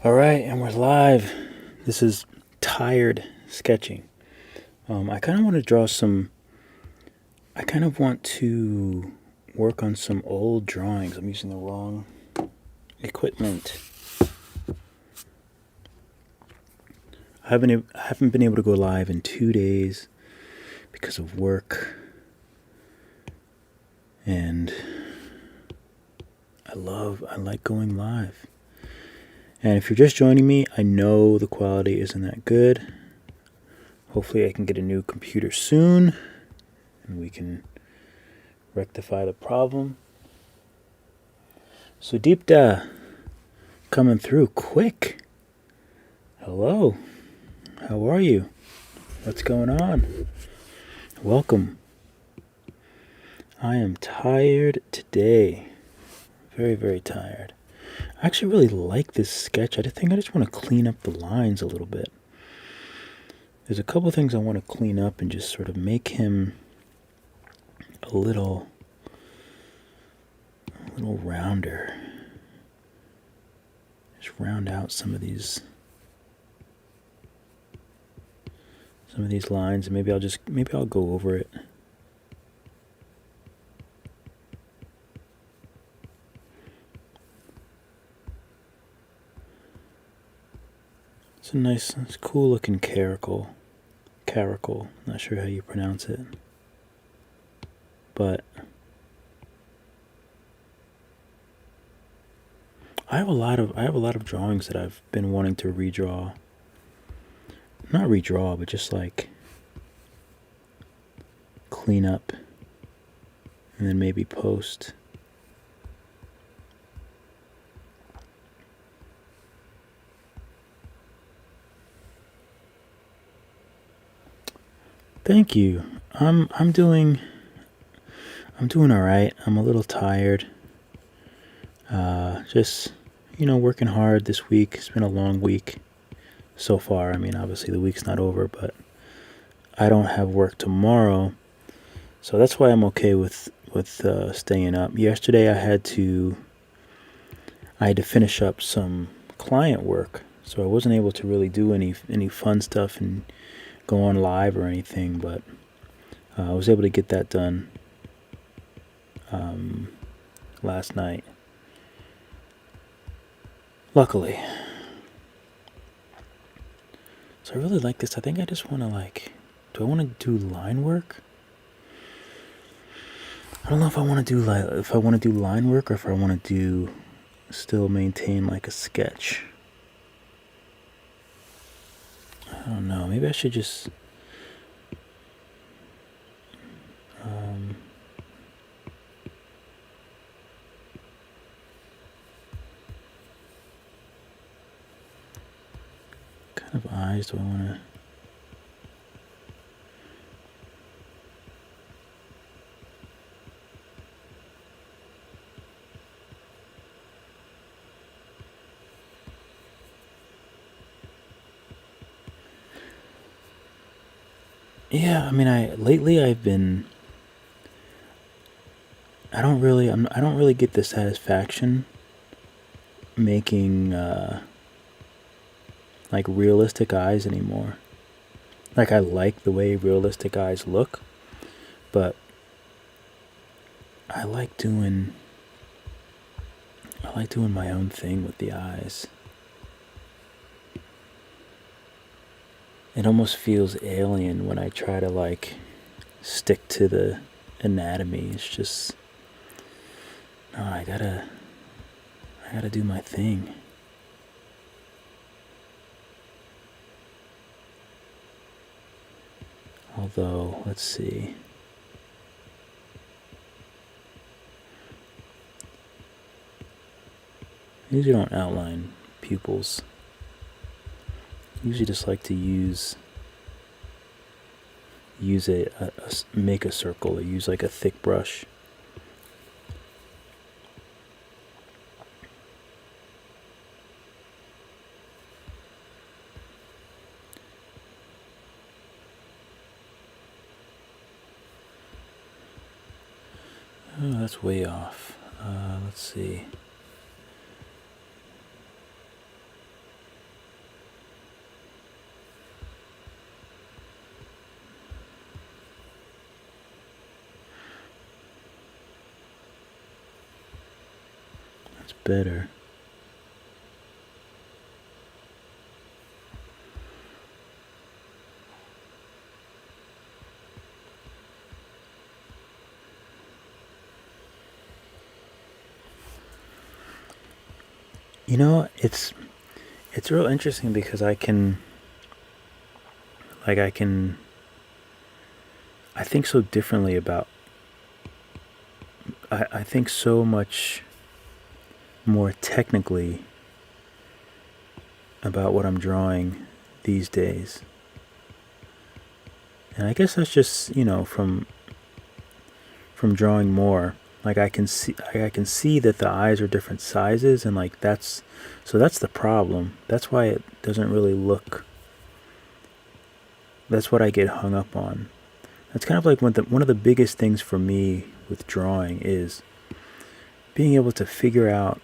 All right, and we're live. This is tired sketching. I kind of want to draw some. I kind of want to work on some old drawings. I'm using the wrong equipment. I haven't been able to go live in 2 days because of work, and I like going live. And if you're just joining me, I know the quality isn't that good. Hopefully, I can get a new computer soon, and we can rectify the problem. So Deepta, coming through quick. Hello. How are you? What's going on? Welcome. I am tired today. Very, very tired. I actually really like this sketch. I think I just want to clean up the lines a little bit. There's a couple things I want to clean up and just sort of make him a little rounder. Just round out some of these lines, and maybe I'll go over it. It's cool looking Caracal. Not sure how you pronounce it, but I have a lot of drawings that I've been wanting to redraw. Not redraw, but just like clean up and then maybe post. Thank you. I'm doing all right. I'm a little tired. Just working hard this week. It's been a long week so far. I mean, obviously the week's not over, but I don't have work tomorrow, so that's why I'm okay with staying up. Yesterday I had to finish up some client work, so I wasn't able to really do any fun stuff and go on live or anything, but I was able to get that done last night, luckily. So I really like this. I think I just want to do I want to do line work? I don't know if I want to do line work or if I want to still maintain like a sketch. I don't know. Maybe I should just kind of eyes do I want to? Yeah, I mean, lately I've been. I don't really get the satisfaction making like realistic eyes anymore. Like, I like the way realistic eyes look, but I like doing my own thing with the eyes. It almost feels alien when I try to stick to the anatomy. It's just, no, I gotta do my thing. Although, let's see. I usually don't outline pupils. I usually just like to make a circle, or use like a thick brush. Oh, that's way off. Let's see. better. You know, it's real interesting because I think so differently about, I think so much more technically about what I'm drawing these days. And I guess that's just, from drawing more. Like I can see that the eyes are different sizes, and like that's the problem. That's why it doesn't really look. That's what I get hung up on. That's kind of like one of the biggest things for me with drawing is being able to figure out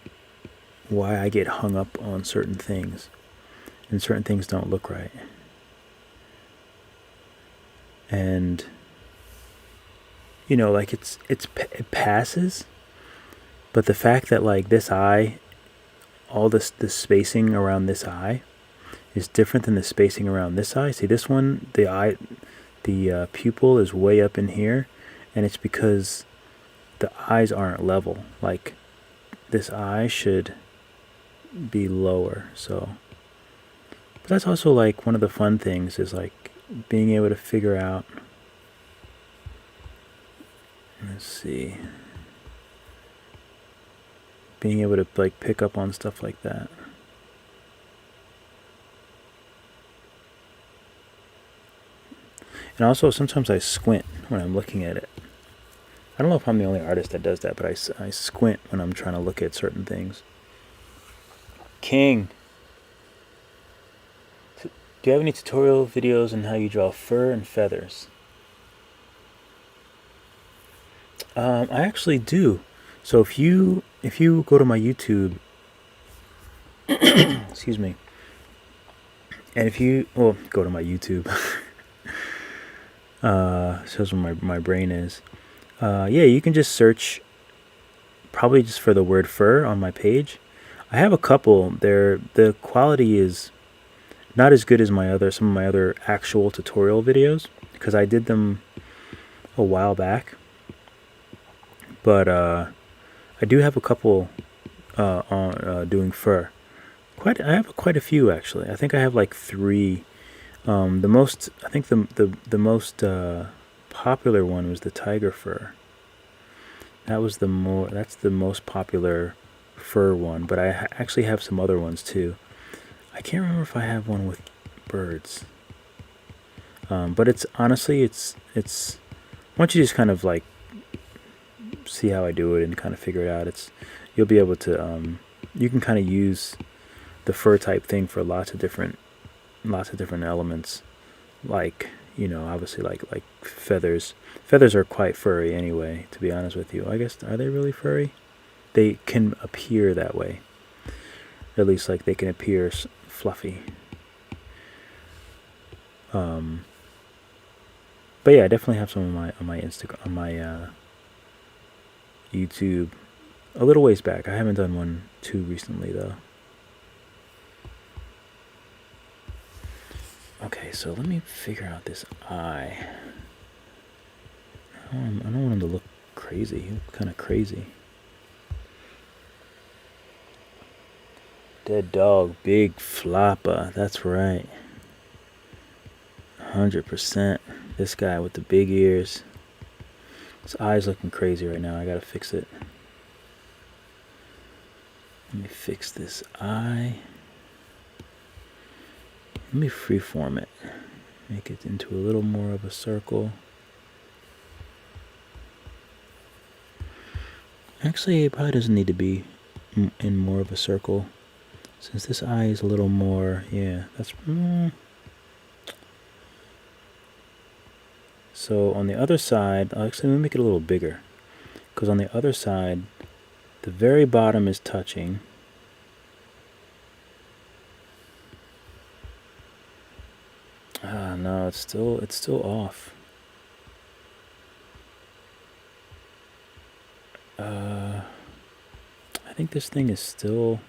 why I get hung up on certain things, and certain things don't look right. And like it passes, but the fact that like this eye, all this spacing around this eye is different than the spacing around this eye. See this one, the pupil is way up in here, and it's because the eyes aren't level. Like this eye should be lower. So, but that's also like one of the fun things is like being able to figure out. Let's see. Being able to like pick up on stuff like that. And also sometimes I squint when I'm looking at it. I don't know if I'm the only artist that does that, but I squint when I'm trying to look at certain things. King. Do you have any tutorial videos on how you draw fur and feathers? I actually do. So if you go to my YouTube, excuse me, and if you go to my YouTube, shows where my brain is. Yeah, you can just search, probably just for the word fur on my page. I have a couple. The quality is not as good as some of my other actual tutorial videos because I did them a while back. But I do have a couple on doing fur. I have quite a few actually. I think I have like 3. The most popular one was the tiger fur. That's the most popular fur one. But I actually have some other ones too. I can't remember if I have one with birds. But it's honestly once you just kind of like see how I do it and kind of figure it out, you'll be able to you can kind of use the fur type thing for lots of different elements, like obviously like feathers. Feathers are quite furry anyway, to be honest with you. I guess, are they really furry? They can appear that way, or at least like they can appear fluffy. But yeah, I definitely have some on my Instagram, on my YouTube, a little ways back. I haven't done one too recently though. Okay, so let me figure out this eye. I don't want him to look crazy. He looks kind of crazy. Dead dog, big flopper. That's right. 100%. This guy with the big ears. His eye's looking crazy right now. I gotta fix it. Let me fix this eye. Let me freeform it. Make it into a little more of a circle. Actually, it probably doesn't need to be in more of a circle. Since this eye is a little more, yeah, that's... So on the other side, actually let me make it a little bigger. Because on the other side, the very bottom is touching. No, it's still off. I I think this thing is still.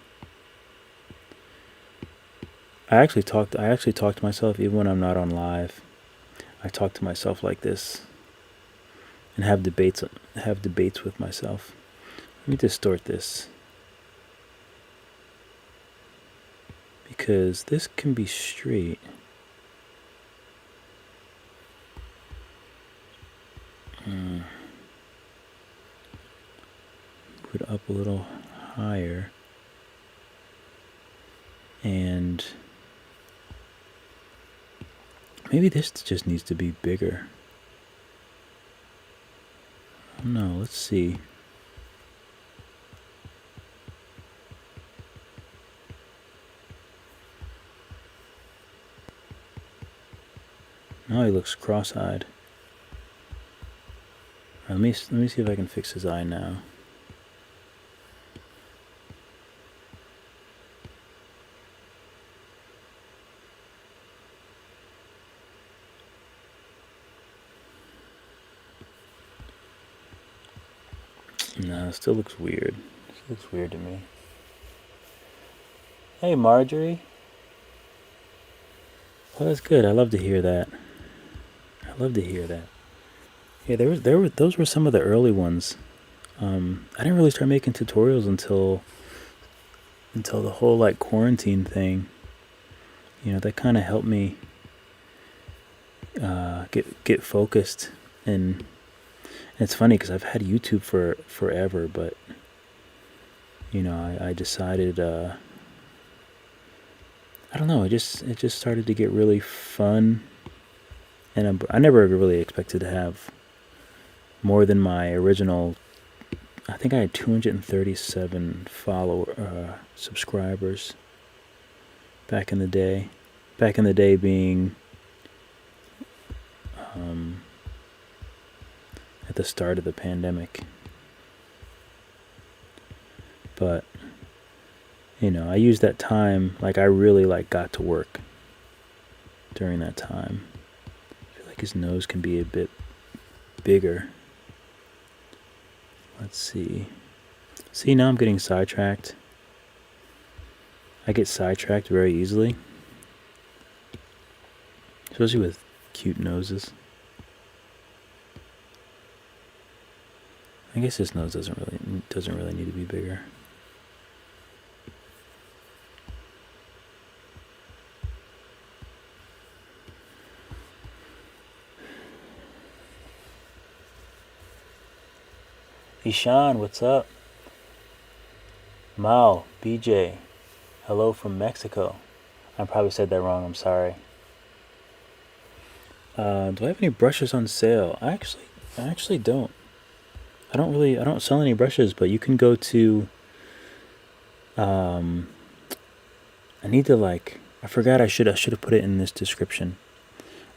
I actually talk to myself even when I'm not on live. I talk to myself like this and have debates with myself. Let me distort this, because this can be straight. Put it up a little higher, and maybe this just needs to be bigger. No, let's see. Now he looks cross-eyed. Let me see if I can fix his eye now. No, it still looks weird. It still looks weird to me. Hey, Marjorie. Well, that's good. I love to hear that. Yeah, those were some of the early ones. I didn't really start making tutorials until the whole like quarantine thing. That kind of helped me get focused. And it's funny because I've had YouTube for forever, but I decided I don't know. It just started to get really fun, and I never really expected to have more than my original. I think I had 237 subscribers back in the day. Back in the day being at the start of the pandemic. But I used that time, like I really got to work during that time. I feel like his nose can be a bit bigger. Let's see. See, now I'm getting sidetracked. I get sidetracked very easily, especially with cute noses. I guess this nose doesn't really need to be bigger. Ishan, what's up? Mao, BJ, hello from Mexico. I probably said that wrong, I'm sorry. Do I have any brushes on sale? I actually don't. I don't sell any brushes, but you can go to, I need to I forgot I should have put it in this description,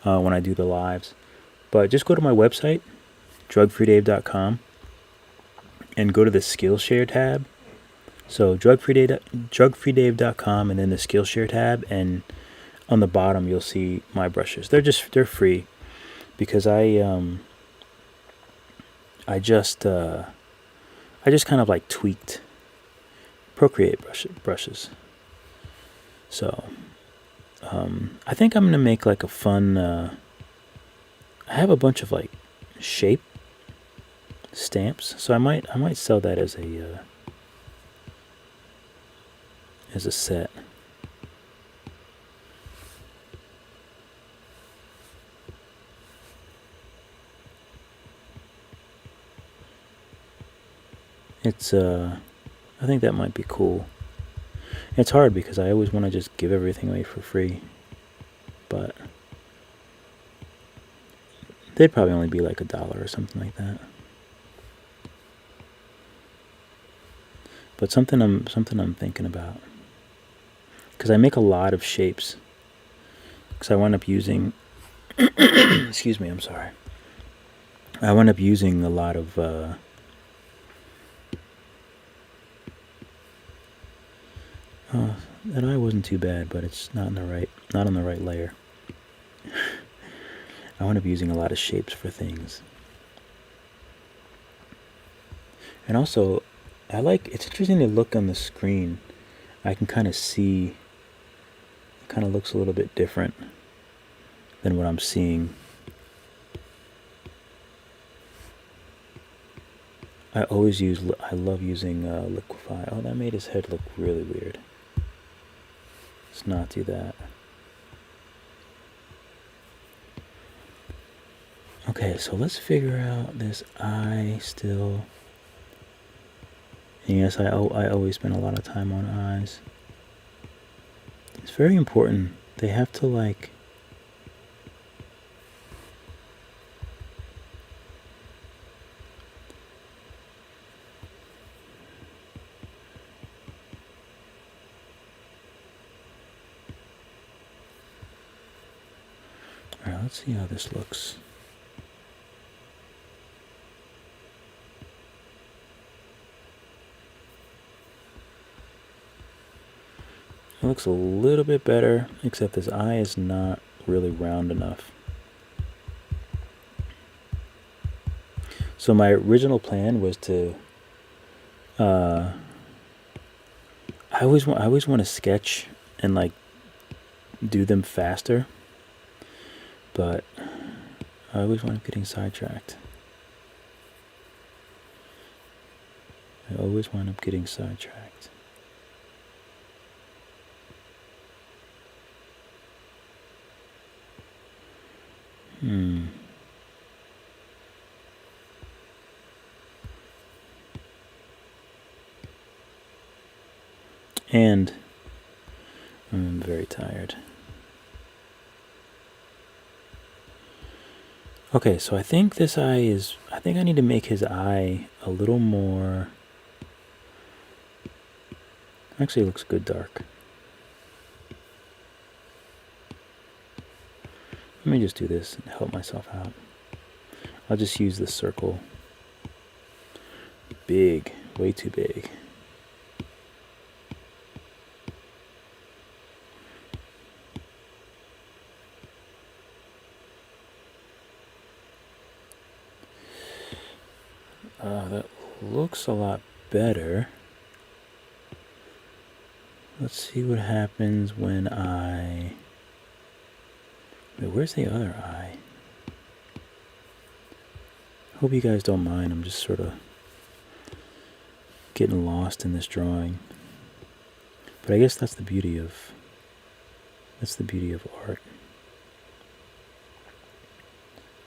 when I do the lives, but just go to my website, drugfreedave.com, and go to the Skillshare tab. So drugfreedave.com, and then the Skillshare tab, and on the bottom you'll see my brushes. They're free, because I just kind of tweaked Procreate brushes. So I think I'm gonna make a fun. I have a bunch of shape stamps, so I might sell that as a set. It's I think that might be cool. It's hard because I always want to just give everything away for free, but they'd probably only be $1 or something like that. But something I'm thinking about, because I make a lot of shapes, because I wind up using excuse me, I'm sorry. I wind up using a lot of that eye wasn't too bad, but it's not on the right layer. I wind up using a lot of shapes for things. And also, it's interesting to look on the screen. I can kind of see, it kind of looks a little bit different than what I'm seeing. I love using Liquify. Oh, that made his head look really weird. Let's not do that. Okay, so let's figure out this eye still. And yes, I always spend a lot of time on eyes. It's very important. They have to like... Alright, let's see how this looks. It looks a little bit better, except this eye is not really round enough. So my original plan was to I always want to sketch and like do them faster, but I always wind up getting sidetracked. I always wind up getting sidetracked. And I'm very tired. Okay, so I think this eye is... I think I need to make his eye a little more... Actually, it looks good dark. Let me just do this and help myself out. I'll just use the circle. Big, way too big. That looks a lot better. Let's see what happens when I... Wait, where's the other eye? Hope you guys don't mind. I'm just sort of getting lost in this drawing. But I guess that's the beauty of art.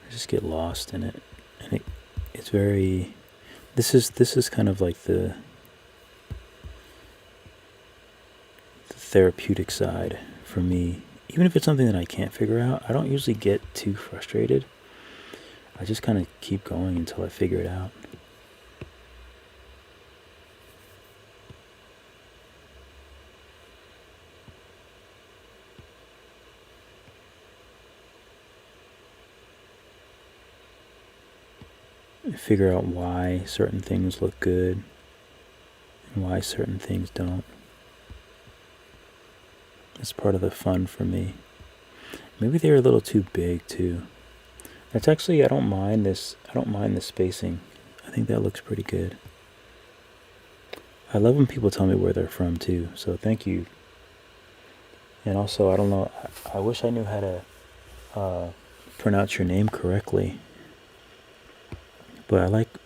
I just get lost in it, and it's very... This is kind of like the therapeutic side for me. Even if it's something that I can't figure out, I don't usually get too frustrated. I just kind of keep going until I figure it out. Figure out why certain things look good and why certain things don't. It's part of the fun for me. Maybe they're a little too big too. That's actually, I don't mind this spacing. I think that looks pretty good. I love when people tell me where they're from too, so thank you. And also, I don't know, I wish I knew how to pronounce your name correctly. But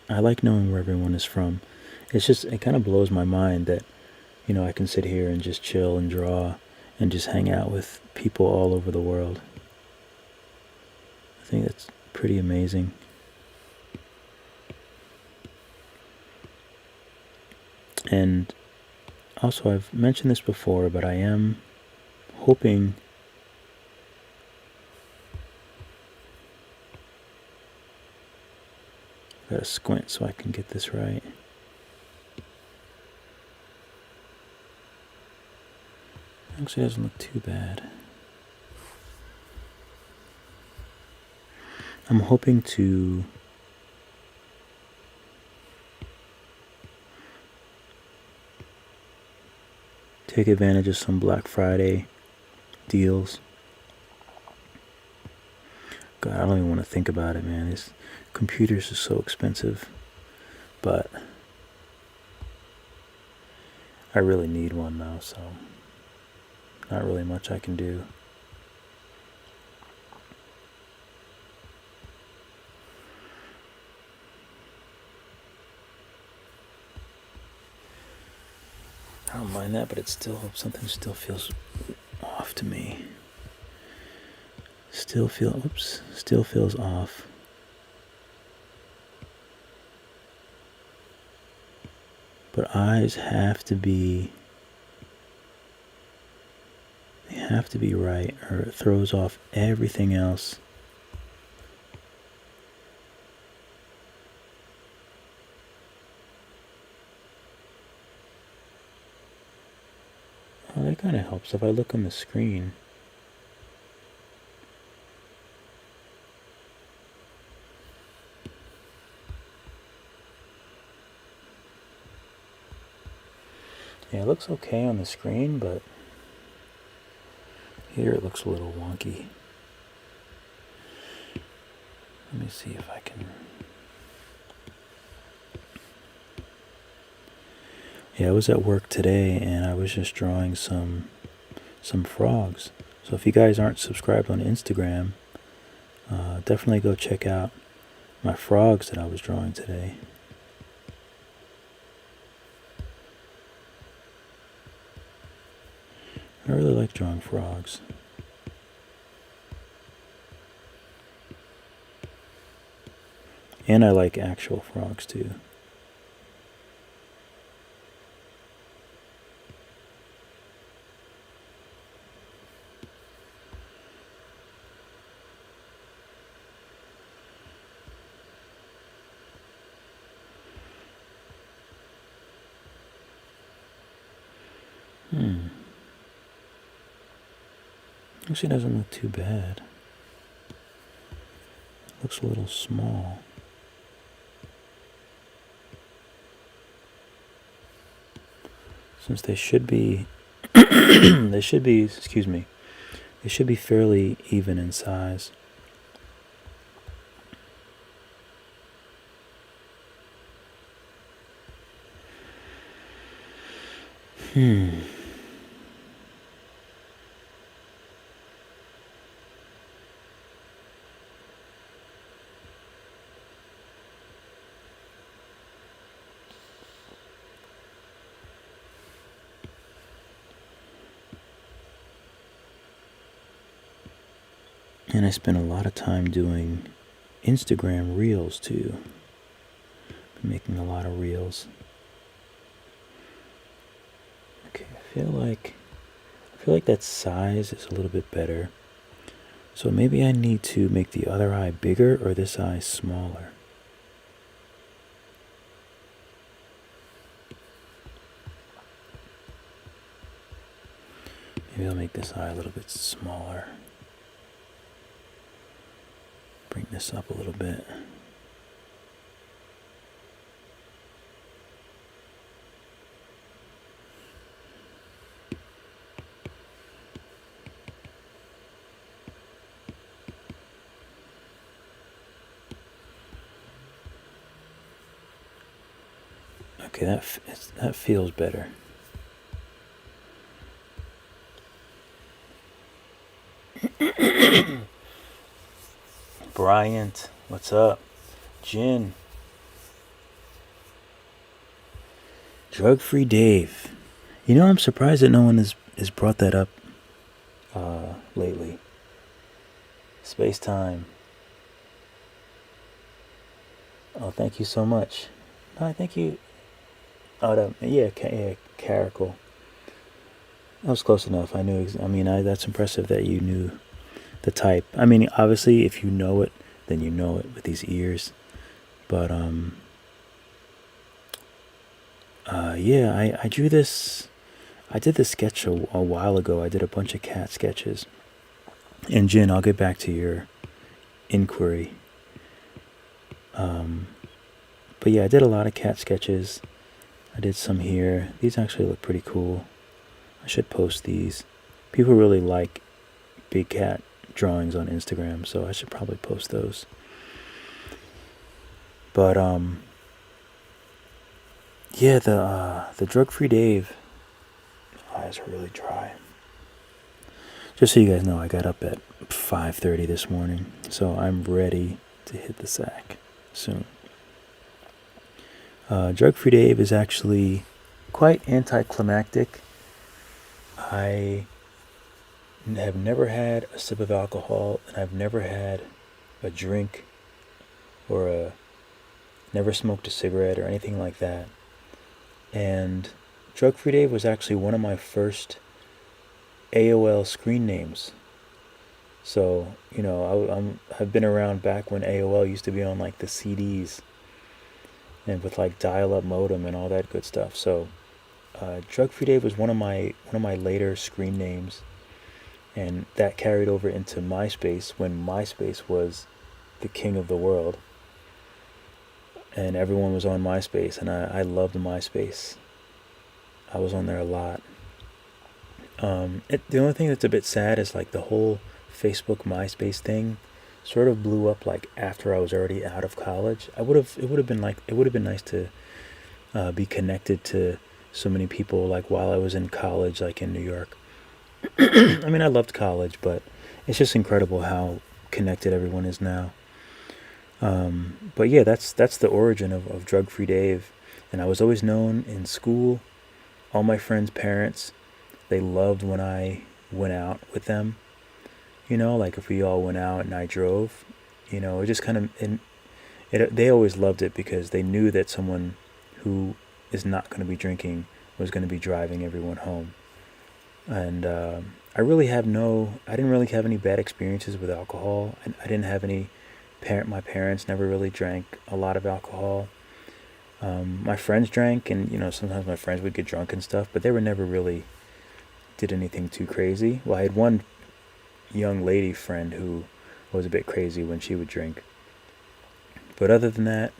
I like knowing where everyone is from. It's just, it kind of blows my mind that, you know, I can sit here and just chill and draw and just hang out with people all over the world. I think that's pretty amazing. And also, I've mentioned this before, but I am hoping I gotta squint so I can get this right. Actually, it doesn't look too bad. I'm hoping to take advantage of some Black Friday deals. God, I don't even want to think about it, man. These computers are so expensive. But I really need one though, so not really much I can do. I don't mind that, but it's still, something still feels off to me. Still feels off. But eyes have to be, they have to be right, or it throws off everything else. Well, that kind of helps if I look on the screen. Yeah, it looks okay on the screen, but here it looks a little wonky. Let me see if I can... Yeah, I was at work today and I was just drawing some frogs. So if you guys aren't subscribed on Instagram, definitely go check out my frogs that I was drawing today. I really like drawing frogs. And I like actual frogs too. Actually doesn't look too bad. Looks a little small. Since they should be, excuse me, they should be fairly even in size. And I spent a lot of time doing Instagram reels too. Been making a lot of reels. Okay, I feel like that size is a little bit better. So maybe I need to make the other eye bigger or this eye smaller. Maybe I'll make this eye a little bit smaller. Bring this up a little bit. Okay, that feels better. Bryant, what's up? Jen. Drug-free Dave. You know, I'm surprised that no one has brought that up lately. Space time. Oh, thank you so much. No, thank you. Oh, yeah, Caracal. That was close enough. I knew. That's impressive that you knew the type. I mean, obviously, if you know it, then you know it with these ears. But yeah, I drew this. I did this sketch a while ago. I did a bunch of cat sketches. And Jen, I'll get back to your inquiry. But yeah, I did a lot of cat sketches. I did some here. These actually look pretty cool. I should post these. People really like big cat drawings on Instagram, so I should probably post those. But yeah, the Drug-Free Dave. eyes are really dry. Just so you guys know, I got up at 5:30 this morning, so I'm ready to hit the sack soon. Drug-free Dave is actually quite anticlimactic. I have never had a sip of alcohol, and I've never had a drink or never smoked a cigarette or anything like that. And Drug-free Dave was actually one of my first AOL screen names. So, I've been around back when AOL used to be on like the CDs and with like dial-up modem and all that good stuff. So, Drug-free Dave was one of my later screen names, and that carried over into MySpace when MySpace was the king of the world, and everyone was on MySpace, and I loved MySpace. I was on there a lot. The only thing that's a bit sad is like the whole Facebook MySpace thing sort of blew up like after I was already out of college. It would have been nice to be connected to so many people like while I was in college, like in New York. I mean, I loved college, but it's just incredible how connected everyone is now. But yeah, that's the origin of Drug-free Dave, and I was always known in school. All my friends' parents, they loved when I went out with them. Like if we all went out and I drove, it just kind of, they always loved it because they knew that someone who is not going to be drinking was going to be driving everyone home. And I didn't really have any bad experiences with alcohol. I didn't have any my parents never really drank a lot of alcohol. My friends drank, and sometimes my friends would get drunk and stuff, but they were never really did anything too crazy. Well, I had one young lady friend who was a bit crazy when she would drink, but other than that,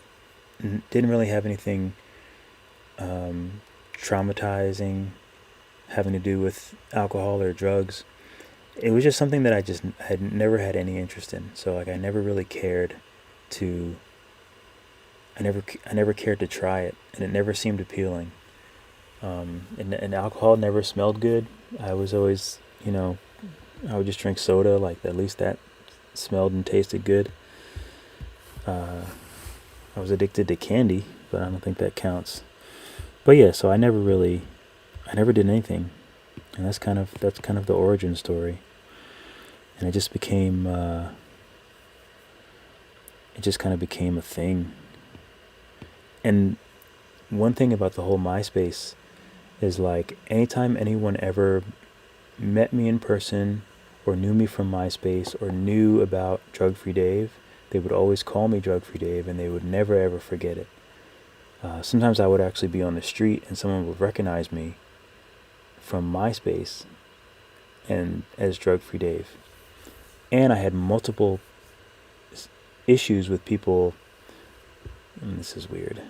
didn't really have anything traumatizing having to do with alcohol or drugs. It was just something that I just had never had any interest in. So like I never really cared to. I never cared to try it, and it never seemed appealing. And alcohol never smelled good. I was always, I would just drink soda. Like at least that smelled and tasted good. I was addicted to candy, but I don't think that counts. But yeah, so I never did anything, and that's kind of the origin story. And it just became, became a thing. And one thing about the whole MySpace is like anytime anyone ever met me in person or knew me from MySpace or knew about Drug-free Dave, they would always call me Drug-free Dave, and they would never ever forget it. Sometimes I would actually be on the street and someone would recognize me from MySpace and as Drug-free Dave. And I had multiple issues with people, and this is weird.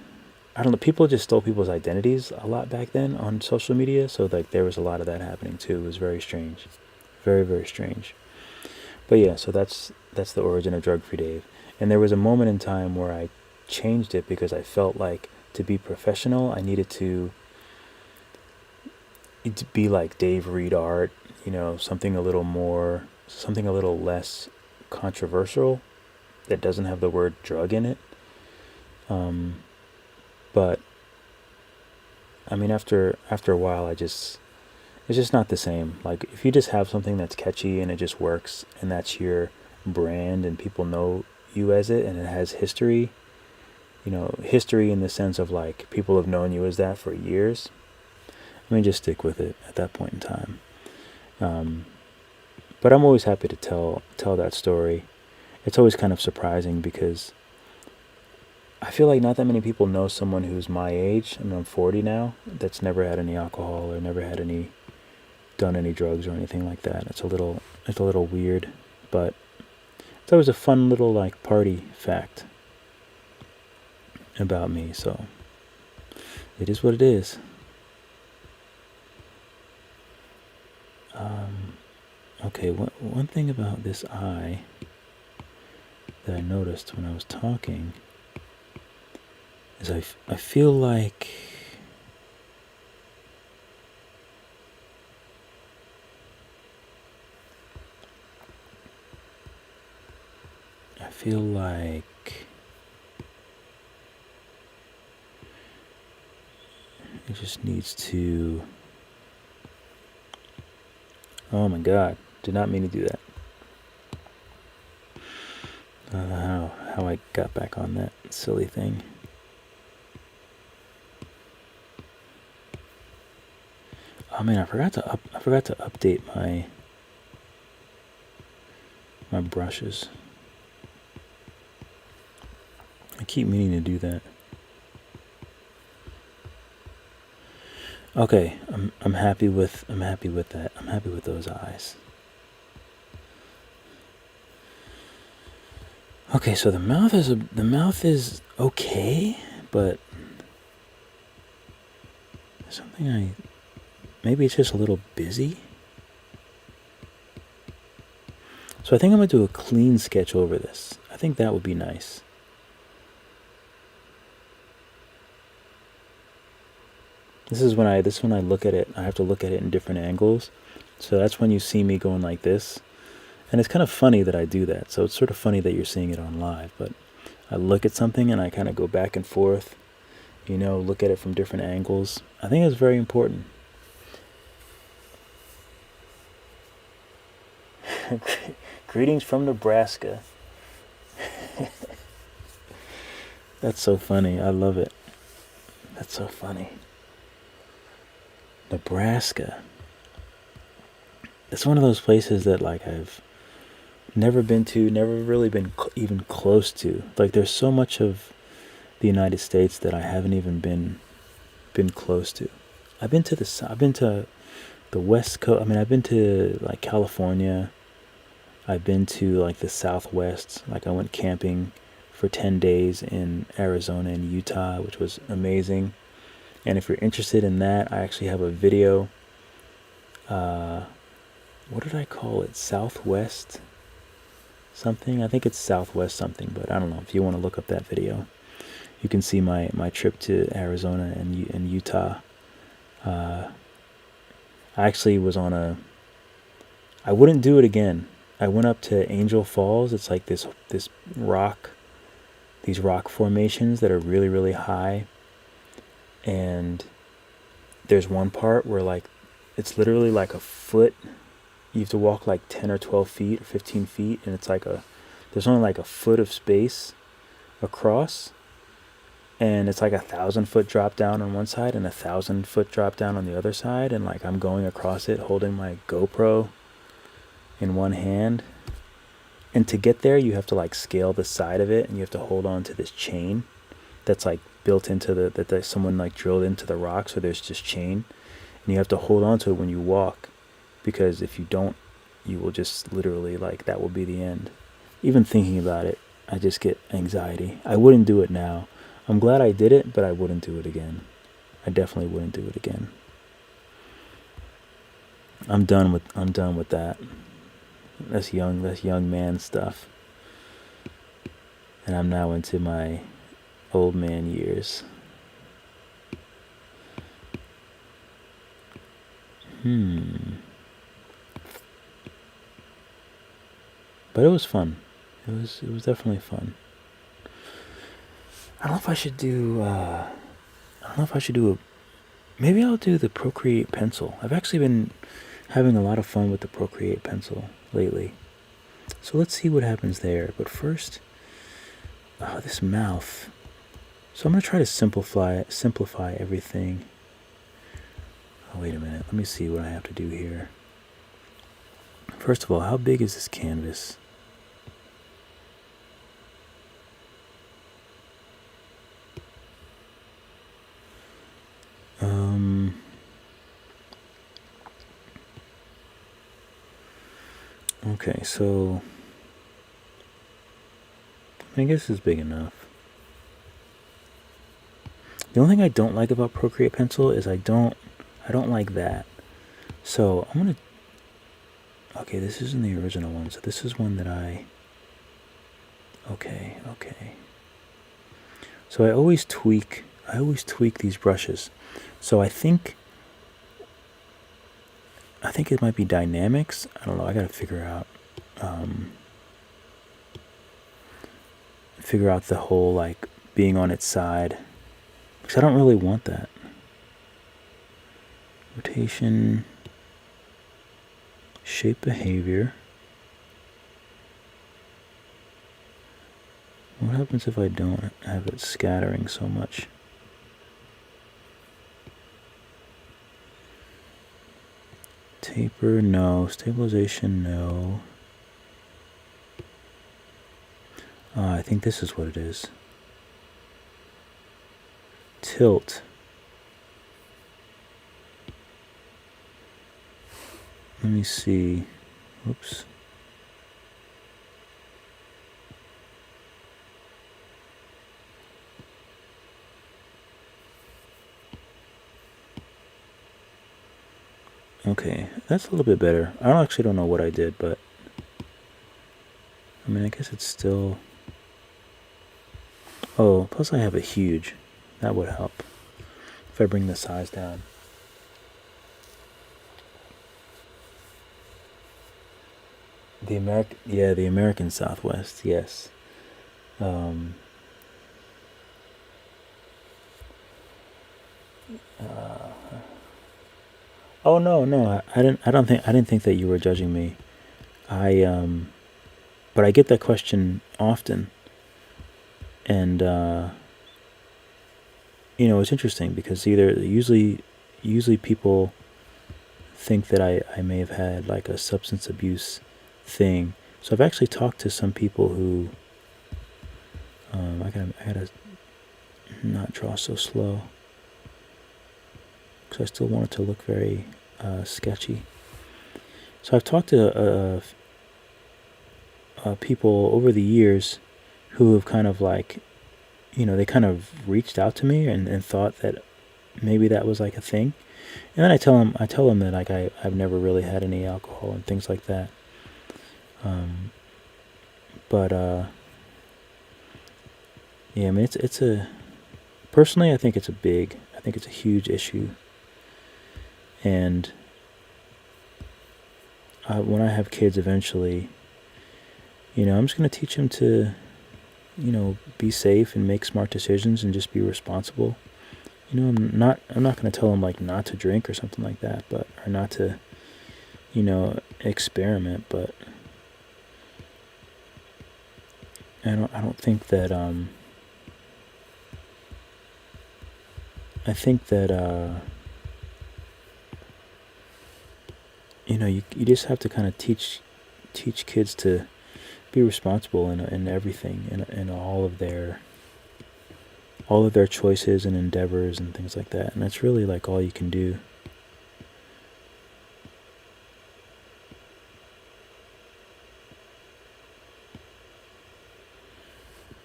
I don't know, people just stole people's identities a lot back then on social media, so like there was a lot of that happening too. It was very strange. Very, very strange. But yeah, so that's the origin of Drug-free Dave. And there was a moment in time where I changed it because I felt like to be professional, I needed to be like Dave Reed Art, something a little less controversial that doesn't have the word drug in it. But I mean, after a while, it's just not the same. Like if you just have something that's catchy and it just works and that's your brand and people know you as it and it has history, history in the sense of like people have known you as that for years, I mean, just stick with it at that point in time. But I'm always happy to tell that story. It's always kind of surprising because I feel like not that many people know someone who's my age. I mean, I'm 40 now. That's never had any alcohol or never had done any drugs or anything like that. It's a little weird, but it's always a fun little like party fact about me. So it is what it is. Okay, one thing about this eye that I noticed when I was talking is I feel like feel like it just needs to... Oh my god, did not mean to do that. I don't know how I got back on that silly thing. Oh man, I forgot to update my brushes. I keep meaning to do that. Okay, I'm happy with that. I'm happy with those eyes. Okay, so the mouth is okay, but maybe it's just a little busy. So I think I'm gonna do a clean sketch over this. I think that would be nice. This is when I look at it. I have to look at it in different angles. So that's when you see me going like this. And it's kind of funny that I do that. So it's sort of funny that you're seeing it on live, but I look at something and I kind of go back and forth, look at it from different angles. I think it's very important. Greetings from Nebraska. That's so funny. I love it. That's so funny. Nebraska. It's one of those places that I've never been to, never really been even close to. There's so much of the United States that I haven't even been close to. I've been to the West Coast. I mean, I've been to California. I've been to the Southwest. I went camping for 10 days in Arizona and Utah, which was amazing. And if you're interested in that, I actually have a video. What did I call it? Southwest something? I think it's Southwest something, but I don't know. If you want to look up that video, you can see my trip to Arizona and Utah. I actually was on I wouldn't do it again. I went up to Angel Falls. It's this rock, these rock formations that are really, really high. And there's one part where it's literally a foot. You have to walk 10 or 12 feet or 15 feet, and it's there's only a foot of space across, and it's 1,000-foot drop down on one side and 1,000-foot drop down on the other side, and I'm going across it holding my GoPro in one hand. And to get there, you have to scale the side of it, and you have to hold on to this chain that's built into that someone drilled into the rock, so there's just chain, and you have to hold on to it when you walk, because if you don't, you will just literally that will be the end. Even thinking about it, I just get anxiety. I wouldn't do it now. I'm glad I did it, but I wouldn't do it again. I definitely wouldn't do it again. I'm done with that. That's young man stuff. And I'm now into my old man years. But it was fun. It was definitely fun. I don't know if I should do maybe I'll do the Procreate pencil. I've actually been having a lot of fun with the Procreate pencil lately. So let's see what happens there. But first, this mouth. So I'm going to try to simplify everything. Oh, wait a minute. Let me see what I have to do here. First of all, how big is this canvas? Okay, so I guess it's big enough. The only thing I don't like about Procreate Pencil is I don't like that. So I'm gonna. Okay, this isn't the original one. So this is one that I. Okay. So I always tweak these brushes. So I think it might be dynamics. I don't know. I gotta figure out. figure out the whole like being on its side, because I don't really want that. Rotation, shape behavior. What happens if I don't have it scattering so much? Taper, no. Stabilization, no. I think this is what it is. Tilt. Let me see. Whoops. Okay, that's a little bit better. I actually don't know what I did, but I mean, I guess it's still... Oh, plus I have a huge. That would help if I bring the size down. The American Southwest, yes. Oh no, I didn't think that you were judging me. But I get that question often, and it's interesting because usually people think that I may have had like a substance abuse thing. So I've actually talked to some people who I gotta not draw so slow because I still want it to look very sketchy. So I've talked to people over the years who have kind of like, they kind of reached out to me and thought that maybe that was like a thing. And then I tell them that like I've never really had any alcohol and things like that. But yeah, I mean it's a personally I think it's a huge issue. And when I have kids eventually, I'm just going to teach them to, be safe and make smart decisions and just be responsible. I'm not going to tell them like not to drink or something like that, or not to, experiment. But I don't think that I think that you just have to kind of teach kids to be responsible in everything, in all of their choices and endeavors and things like that. And that's really like all you can do.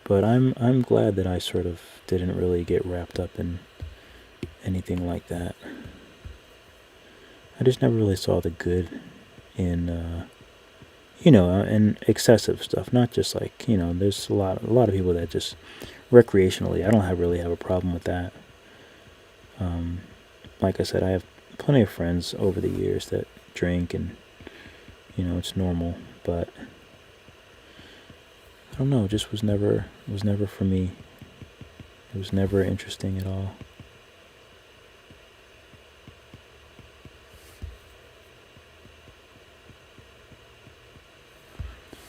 But I'm glad that I sort of didn't really get wrapped up in anything like that. I just never really saw the good in and excessive stuff. Not just like, there's a lot of people that just recreationally, I don't really have a problem with that. Like I said, I have plenty of friends over the years that drink, and it's normal. But I don't know, it just was never for me. It was never interesting at all.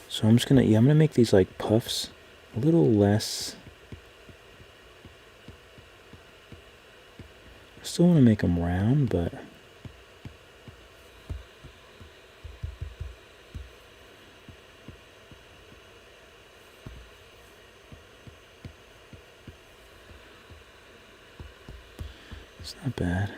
So I'm gonna make these like puffs a little less. I still want to make them round, but it's not bad.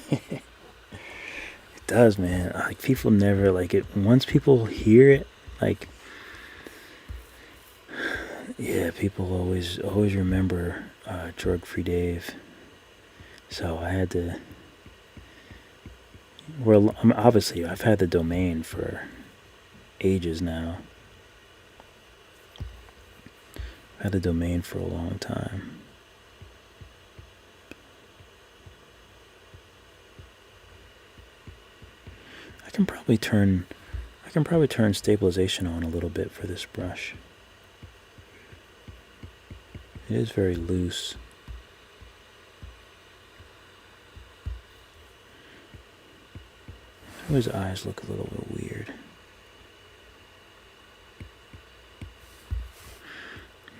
It does, man. Like people never like it. Once people hear it, like, yeah, people always remember Drug-Free Dave. So I had to. Well, obviously, I've had the domain for ages now. I've had the domain for a long time. I can probably turn stabilization on a little bit for this brush. It is very loose. His eyes look a little bit weird.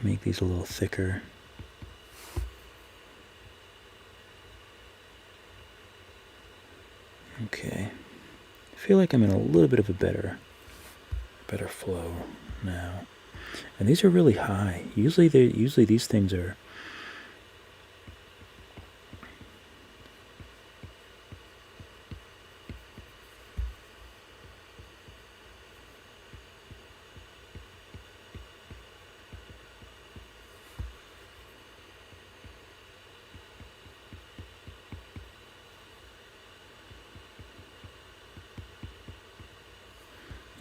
Make these a little thicker. Okay. I feel like I'm in a little bit of a better flow now. And these are really high. Usually these things are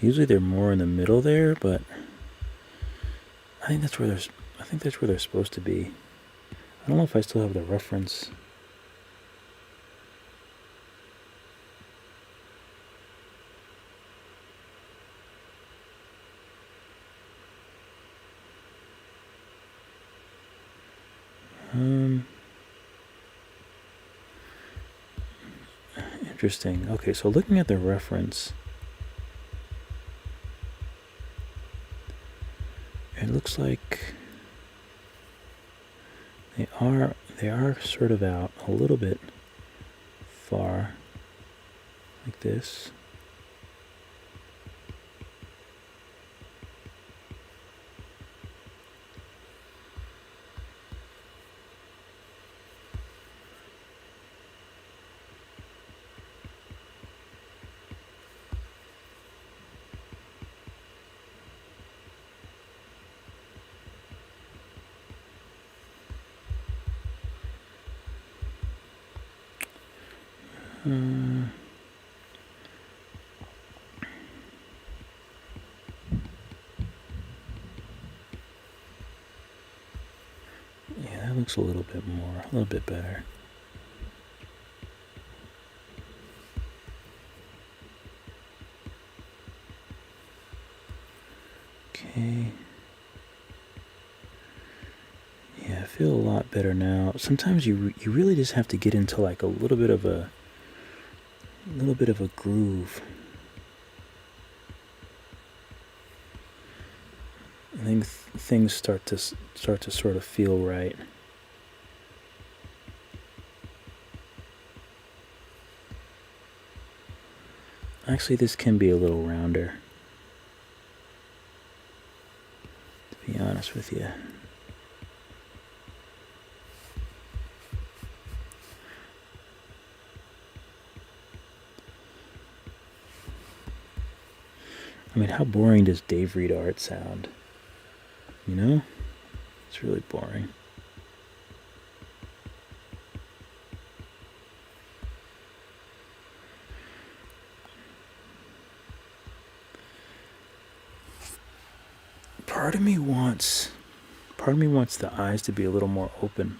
usually they're more in the middle there, but I think that's where they're supposed to be. I don't know if I still have the reference. Interesting. Okay, so looking at the reference, it looks like they are sort of out a little bit far, like this. Yeah, that looks a little bit better. Okay. Yeah, I feel a lot better now. Sometimes you really just have to get into like a little bit of a groove. I think things start to sort of feel right. Actually, this can be a little rounder, to be honest with you. I mean, how boring does Dave Read art sound? You know? It's really boring. Part of me wants the eyes to be a little more open.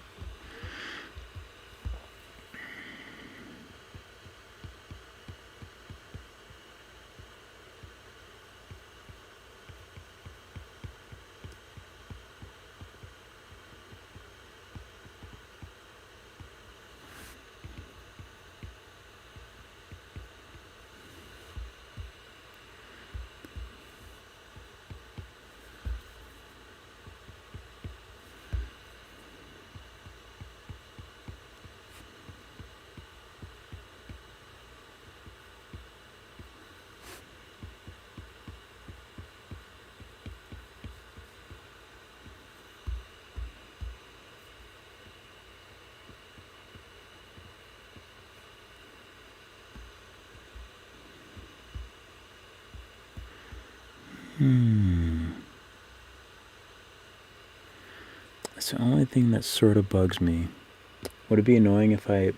That's the only thing that sort of bugs me. Would it be annoying if I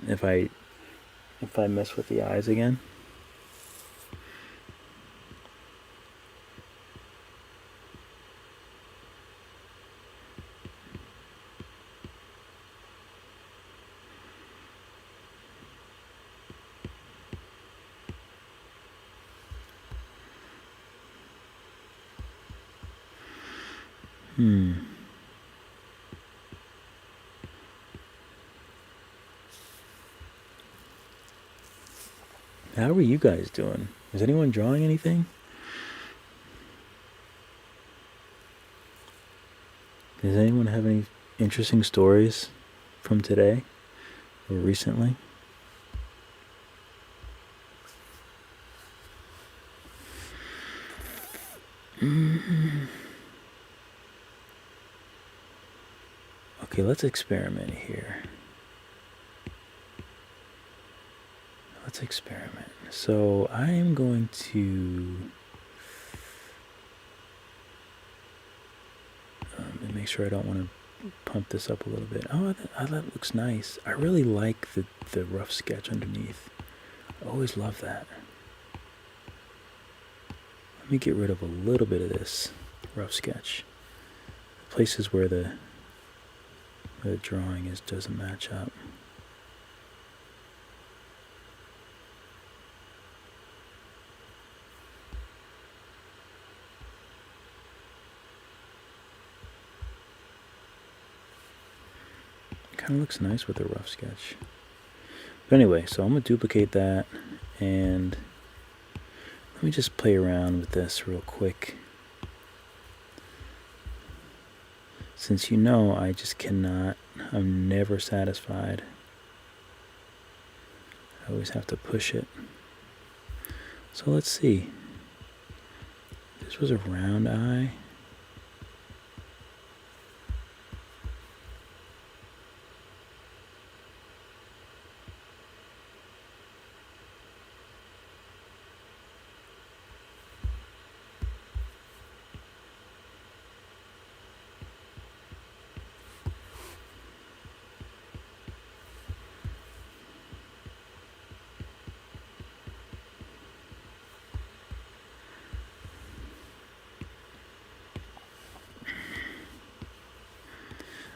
mess with the eyes again? How are you guys doing? Is anyone drawing anything? Does anyone have any interesting stories from today or recently? Okay, let's experiment here. Let's experiment. So I am going to make sure I don't want to pump this up a little bit. Oh, that looks nice. I really like the rough sketch underneath. I always love that. Let me get rid of a little bit of this rough sketch. Places where the drawing doesn't match up. Kind of looks nice with the rough sketch. But anyway, so I'm going to duplicate that, and let me just play around with this real quick. Since you know I just cannot, I'm never satisfied. I always have to push it. So let's see. This was a round eye.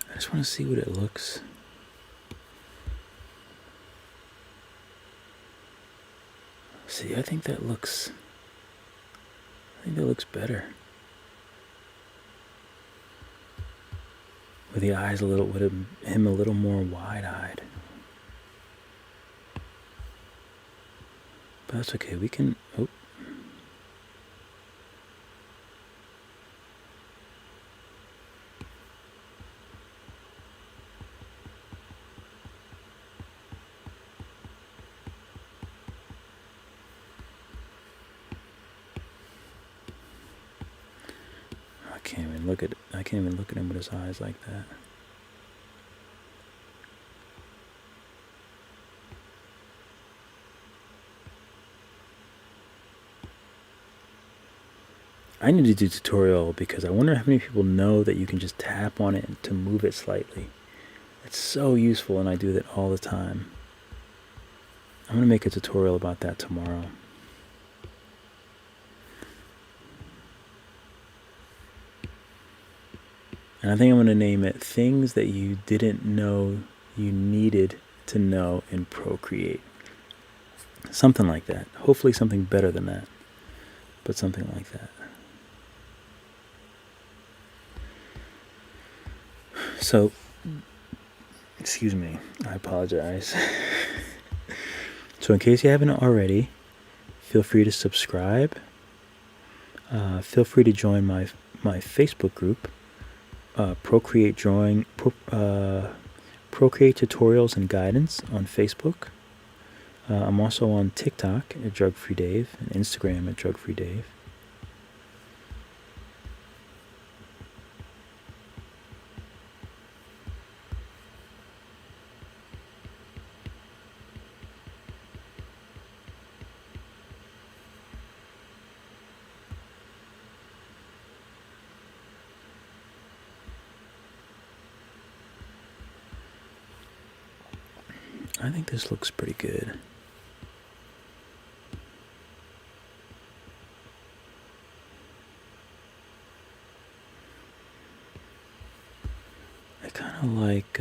I just want to see what it looks. See, I think that looks better. With the eyes with him a little more wide-eyed. But that's okay, we can, oh. I can't even look at him with his eyes like that. I need to do a tutorial because I wonder how many people know that you can just tap on it to move it slightly. It's so useful, and I do that all the time. I'm going to make a tutorial about that tomorrow. And I think I'm going to name it Things That You Didn't Know You Needed to Know in Procreate. Something like that. Hopefully something better than that. But something like that. So, excuse me. I apologize. So in case you haven't already, feel free to subscribe. Feel free to join my Facebook group. Procreate Tutorials and Guidance on Facebook. I'm also on TikTok at Drug Free Dave and Instagram at Drug Free Dave. I think this looks pretty good. I kind of like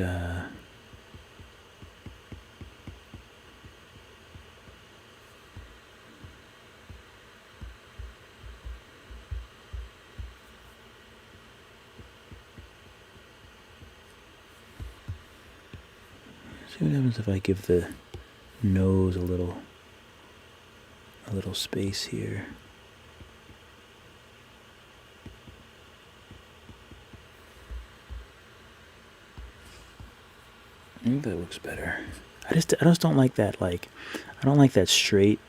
See what happens if I give the nose a little space here. I think that looks better. I just don't like that, like, I don't like that straight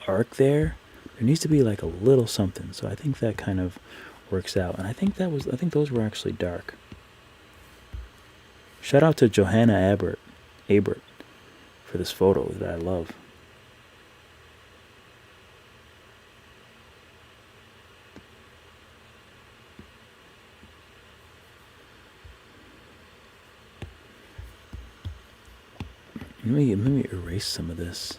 arc there. There needs to be like a little something. So I think that kind of works out. And I think those were actually dark. Shout out to Johanna Abert for this photo that I love. Let me erase some of this.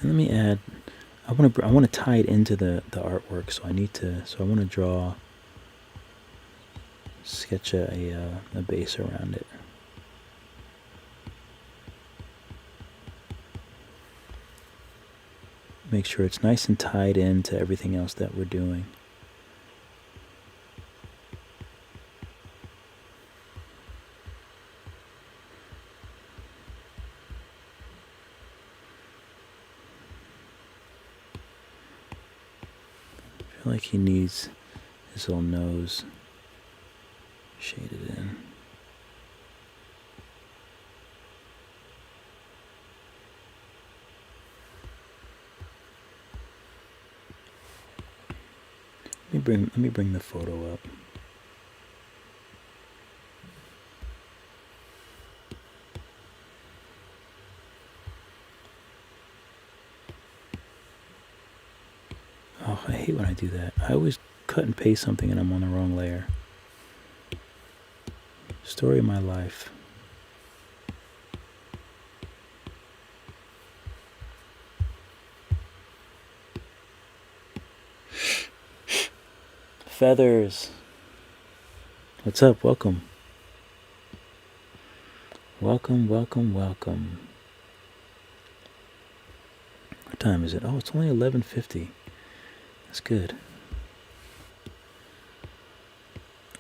And let me add. I want to tie it into the artwork, so I want to draw, sketch a base around it. Make sure it's nice and tied into everything else that we're doing. I feel like he needs his little nose shaded in. Let me bring the photo up. Oh, I hate when I do that. I always cut and paste something and I'm on the wrong layer. Story of my life. Feathers. What's up? Welcome. Welcome. What time is it? Oh, it's only 11:50. That's good.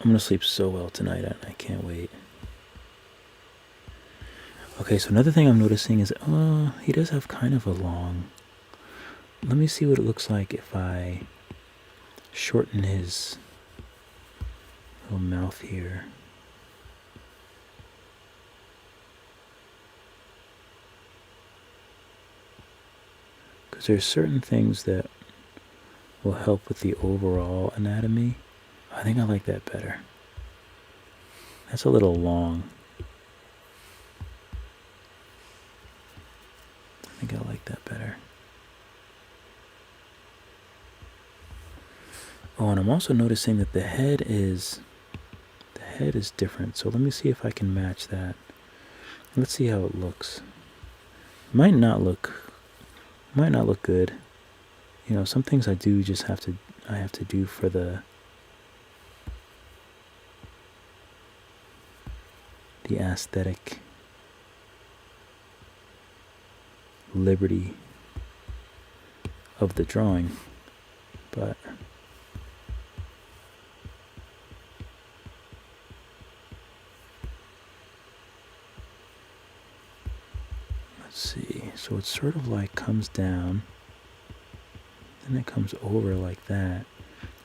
I'm gonna sleep so well tonight. I can't wait. Okay, so another thing I'm noticing is, he does have kind of a long. Let me see what it looks like if I shorten his little mouth here. Because there's certain things that will help with the overall anatomy. I think I like that better. That's a little long. I think I like that better. Oh, and I'm also noticing that the head is different. So let me see if I can match that. Let's see how it looks. Might not look good. You know, some things I have to do for the aesthetic liberty of the drawing, but let's see. So it sort of like comes down, then it comes over like that,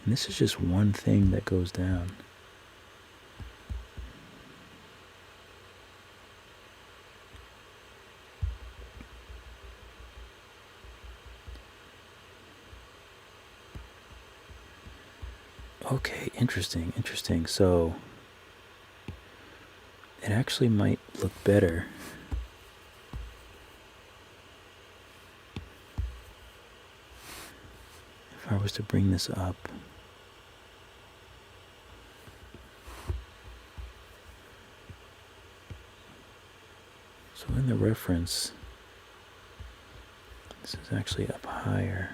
and this is just one thing that goes down. Okay, interesting. So it actually might look better if I was to bring this up. So in the reference, this is actually up higher.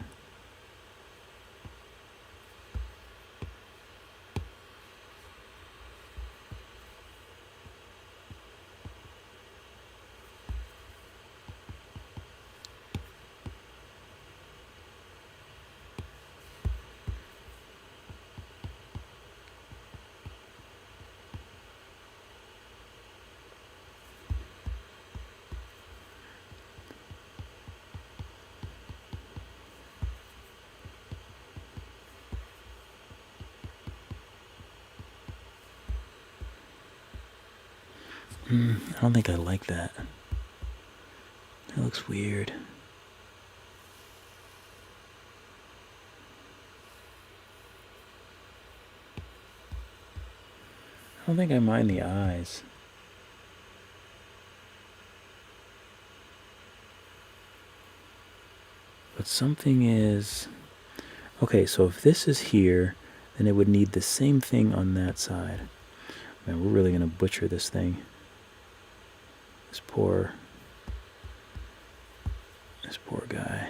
I don't think I like that. That looks weird. I don't think I mind the eyes. But something is... Okay, so if this is here, then it would need the same thing on that side. Man, we're really going to butcher this thing. This poor guy.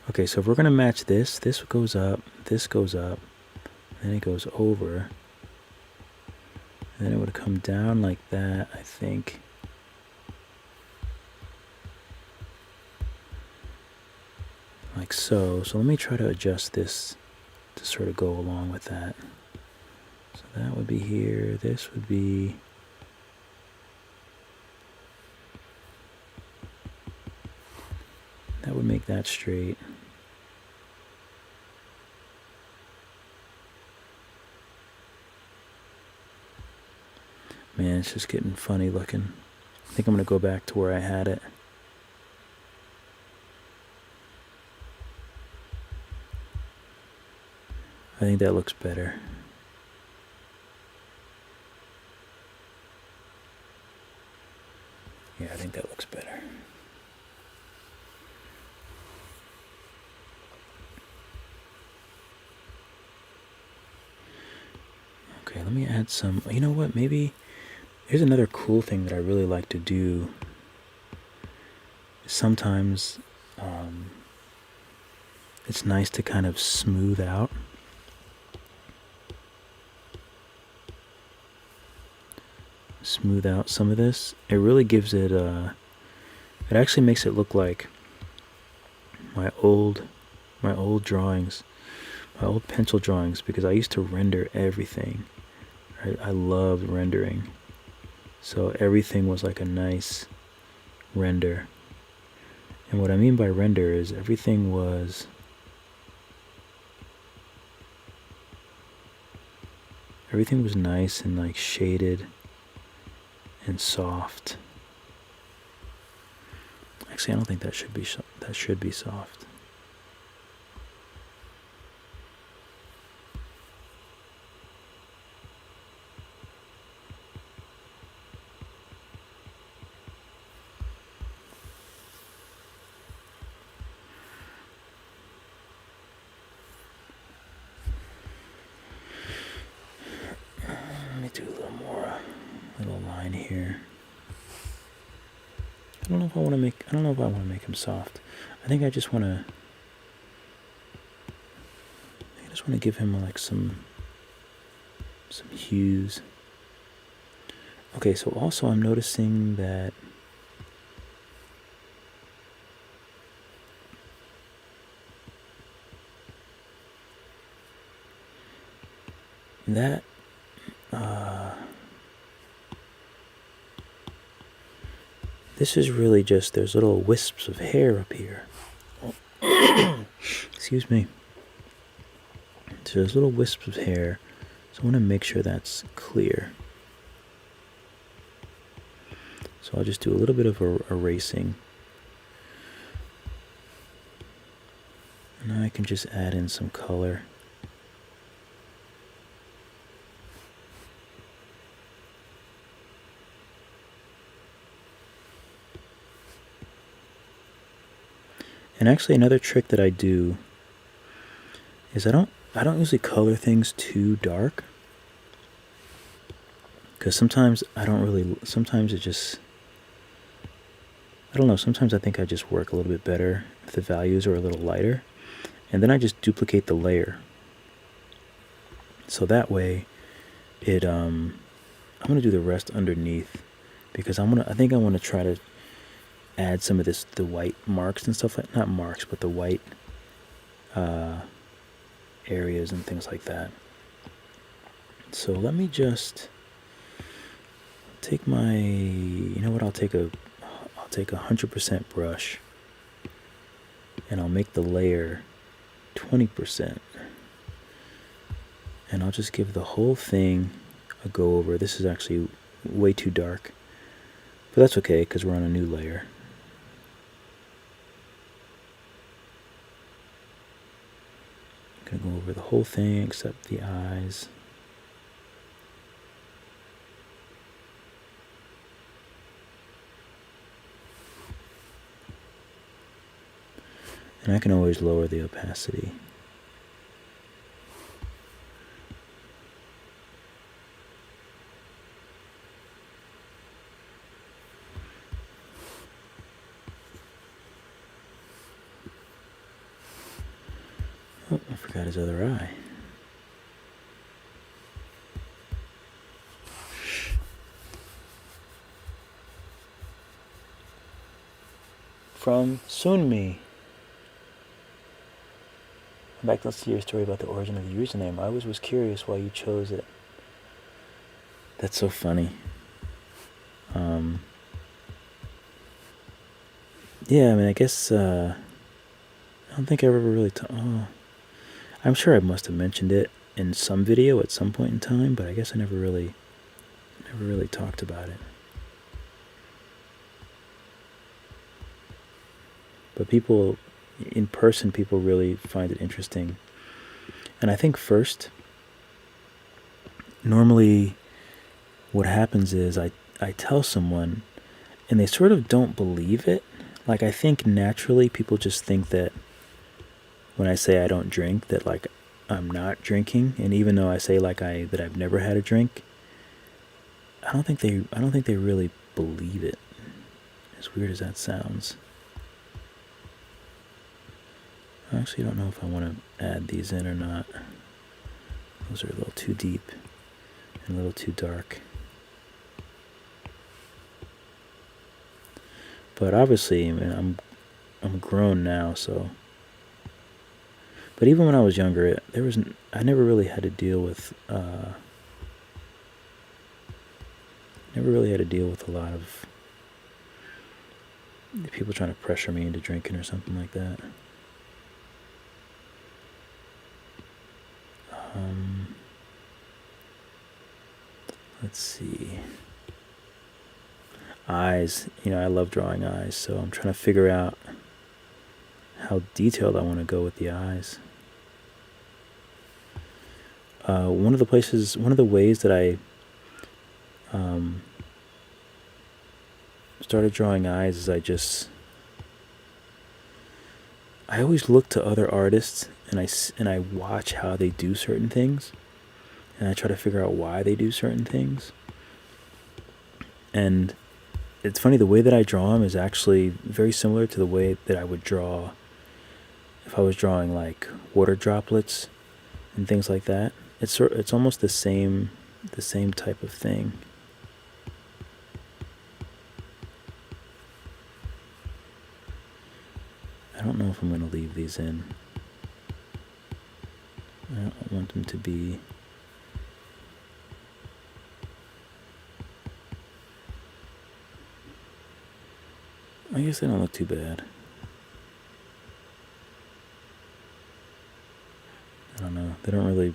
Okay, so if we're going to match this goes up, then it goes over. And then it would come down like that, I think. Like so. So let me try to adjust this to sort of go along with that. So that would be here. This would be... That would make that straight. Man, it's just getting funny looking. I think I'm going to go back to where I had it. I think that looks better. Yeah, I think that looks better. Okay, let me add some... You know what, maybe... Here's another cool thing that I really like to do. Sometimes it's nice to kind of smooth out. Smooth out some of this. It really gives it it actually makes it look like my old drawings, my old pencil drawings, because I used to render everything. I loved rendering. So everything was like a nice render. And what I mean by render is everything was nice and like shaded and soft. Actually, I don't think that should be soft. Let me do a little more, little line here. I don't know if I want to make him soft. I think I just want to give him like some hues. Okay, so also I'm noticing that this is really just, there's little wisps of hair up here. Excuse me. So there's little wisps of hair. So I want to make sure that's clear. So I'll just do a little bit of erasing. And now I can just add in some color. And actually another trick that I do is I don't usually color things too dark, because sometimes sometimes it just, I don't know, sometimes I think I just work a little bit better if the values are a little lighter, and then I just duplicate the layer. So that way it I'm going to do the rest underneath, because I think I want to try to add some of the white marks and stuff, like, not marks, but the white areas and things like that. So let me just take my, you know what, I'll take a 100% brush, and I'll make the layer 20%, and I'll just give the whole thing go over. This is actually way too dark, but that's okay because we're on a new layer. I'm gonna go over the whole thing except the eyes. And I can always lower the opacity. Oh, I forgot his other eye. From Sunmi. Back, let's see your story about the origin of the username. I always was curious why you chose it. That's so funny. Yeah, I mean, I guess, I don't think I ever really, I'm sure I must have mentioned it in some video at some point in time, but I guess I never really talked about it. But people, in person, people really find it interesting. And I think first, normally what happens is I tell someone and they sort of don't believe it. Like, I think naturally people just think that when I say I don't drink, that like I'm not drinking. And even though I say like that I've never had a drink, I don't think they really believe it. As weird as that sounds. I actually don't know if I want to add these in or not. Those are a little too deep and a little too dark. But obviously, I mean, I'm grown now, so. But even when I was younger, I never really had to deal with a lot of people trying to pressure me into drinking or something like that. Let's see. Eyes, I love drawing eyes, so I'm trying to figure out how detailed I want to go with the eyes. One of the ways that I started drawing eyes is I always look to other artists and I watch how they do certain things, and I try to figure out why they do certain things. And it's funny, the way that I draw them is actually very similar to the way that I would draw if I was drawing like water droplets and things like that. It's almost the same type of thing. I don't know if I'm going to leave these in. I don't want them to be... I guess they don't look too bad. I don't know. They don't really...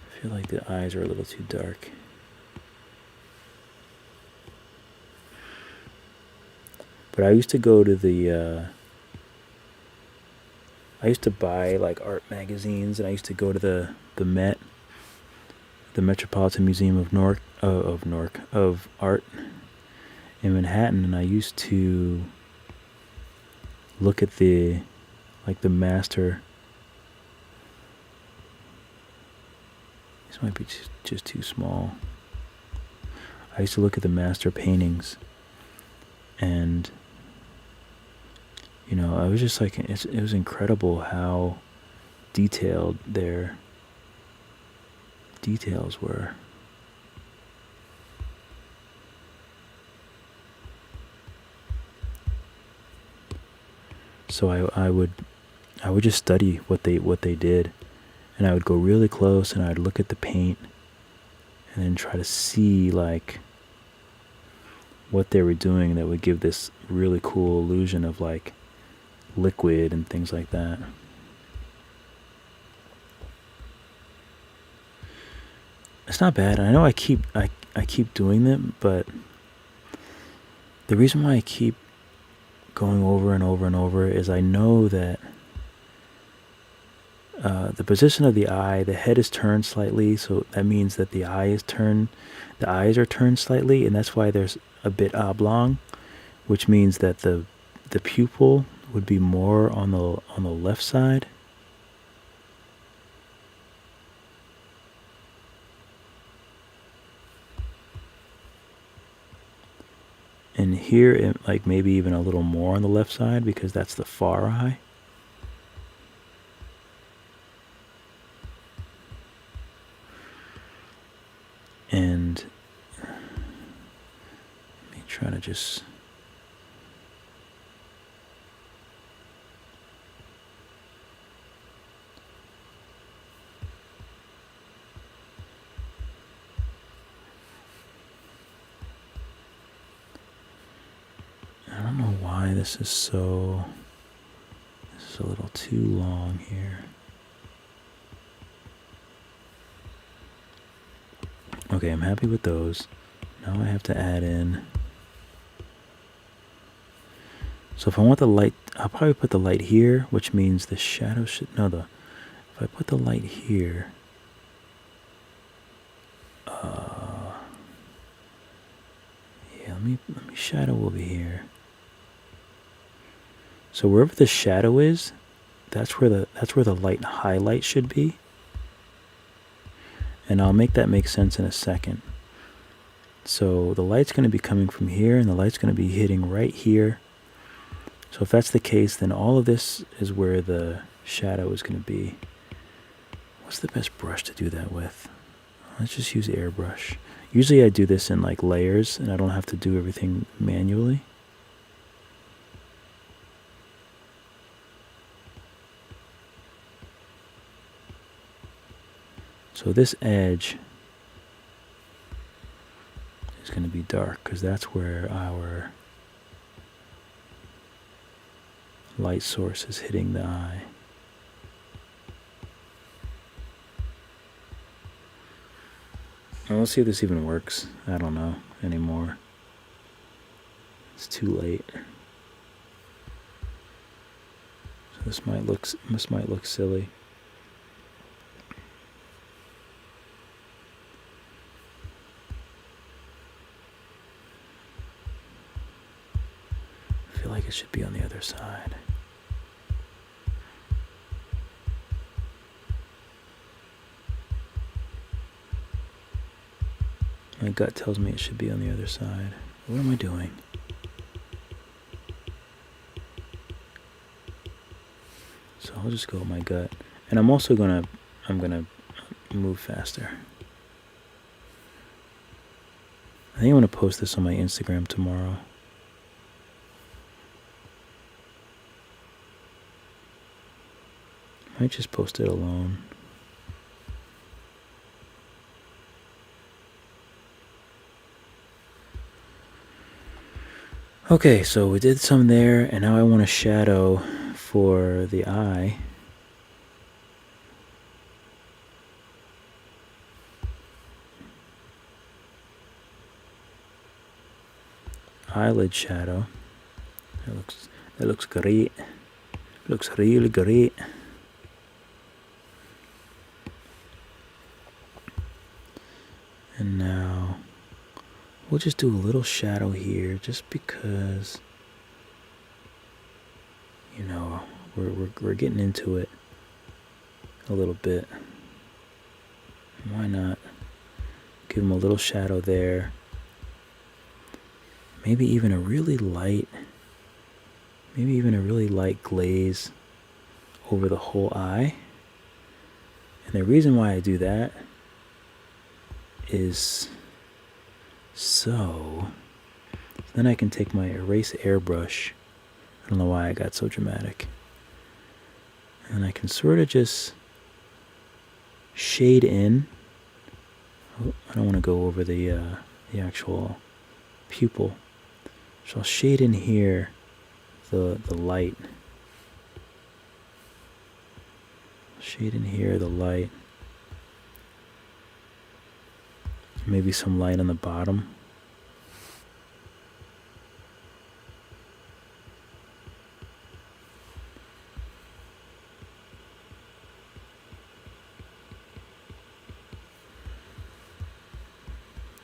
I feel like the eyes are a little too dark. But I used to go to I used to buy like art magazines, and I used to go to the Met, the Metropolitan Museum of Art in Manhattan, and I used to look at the master. These might be just too small. I used to look at the master paintings, and I was just like, it was incredible how detailed their details were. So I would just study what they did, and I would go really close and I'd look at the paint and then try to see like what they were doing that would give this really cool illusion of like liquid and things like that. It's not bad. I know I keep doing them, but the reason why I keep going over and over and over is I know that the position of the eye, the head is turned slightly, so that means that the eyes are turned slightly, and that's why there's a bit oblong, which means that the pupil would be more on the left side. And here, it, like maybe even a little more on the left side because that's the far eye. And let me try to just... I don't know why this is a little too long here. Okay, I'm happy with those. Now I have to add in. So if I want the light, I'll probably put the light here, which means the shadow should, if I put the light here, yeah, let me shadow over here. So wherever the shadow is, that's where the light highlight should be. And I'll make that make sense in a second. So the light's going to be coming from here, and the light's going to be hitting right here. So if that's the case, then all of this is where the shadow is going to be. What's the best brush to do that with? Let's just use airbrush. Usually I do this in like layers, and I don't have to do everything manually. So this edge is going to be dark because that's where our light source is hitting the eye. Well, let's see if this even works. I don't know anymore. It's too late. So this might look silly. I feel like it should be on the other side. My gut tells me it should be on the other side. What am I doing? So I'll just go with my gut. And I'm also gonna move faster. I think I'm gonna post this on my Instagram tomorrow. I might just post it alone. Okay, so we did some there, and now I want a shadow for the eye. Eyelid shadow. That looks great. Looks really great. And now we'll just do a little shadow here, just because, you know, we're getting into it a little bit. Why not give him a little shadow there? Maybe even a really light glaze over the whole eye. And the reason why I do that is so then I can take my erase airbrush. I don't know why I got so dramatic. And I can sort of just shade in. I don't want to go over the actual pupil. So I'll shade in here the light shade in here, the light. Maybe some light on the bottom.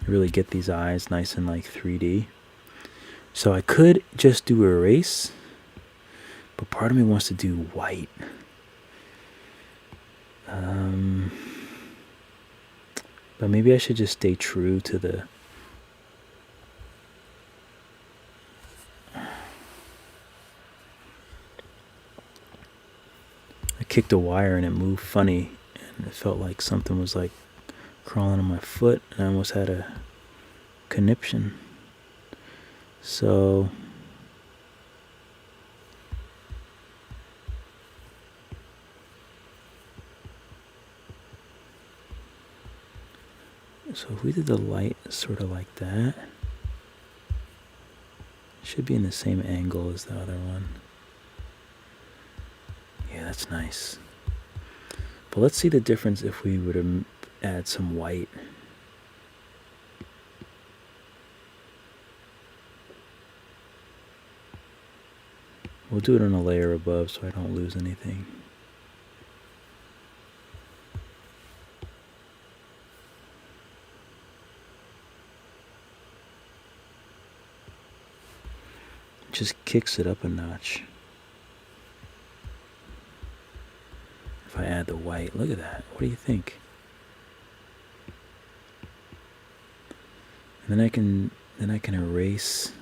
Really get these eyes nice and like 3D. So I could just do erase, but part of me wants to do white. But maybe I should just stay true to the... I kicked a wire and it moved funny, and it felt like something was like crawling on my foot, and I almost had a conniption. So if we did the light sort of like that, it should be in the same angle as the other one. Yeah, that's nice. But let's see the difference if we were to add some white. We'll do it on a layer above so I don't lose anything. Just kicks it up a notch. If I add the white, look at that. What do you think? And then I can erase.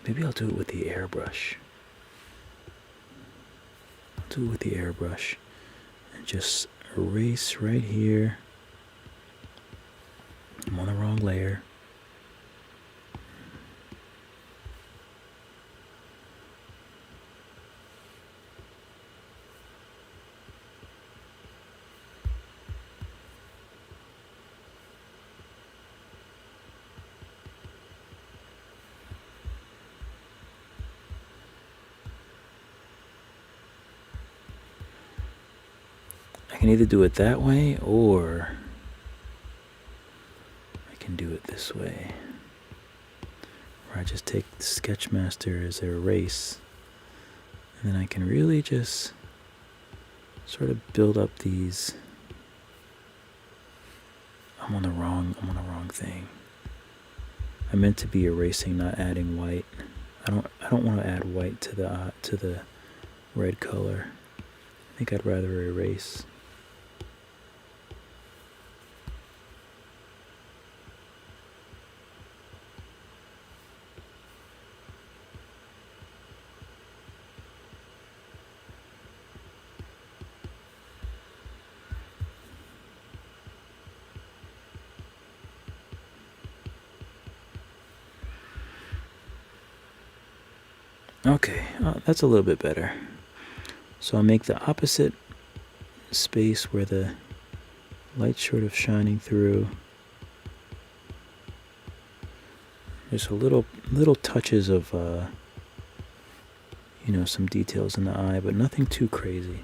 Maybe I'll do it with the airbrush. I'll do it with the airbrush and just erase right here. I'm on the wrong layer. I can either do it that way, or I can do it this way, where I just take the Sketchmaster as a erase, and then I can really just sort of build up these. I'm on the wrong thing. I meant to be erasing, not adding white. I don't want to add white to the red color. I think I'd rather erase. Okay, that's a little bit better. So I'll make the opposite space where the light's sort of shining through. There's a little touches of, some details in the eye, but nothing too crazy.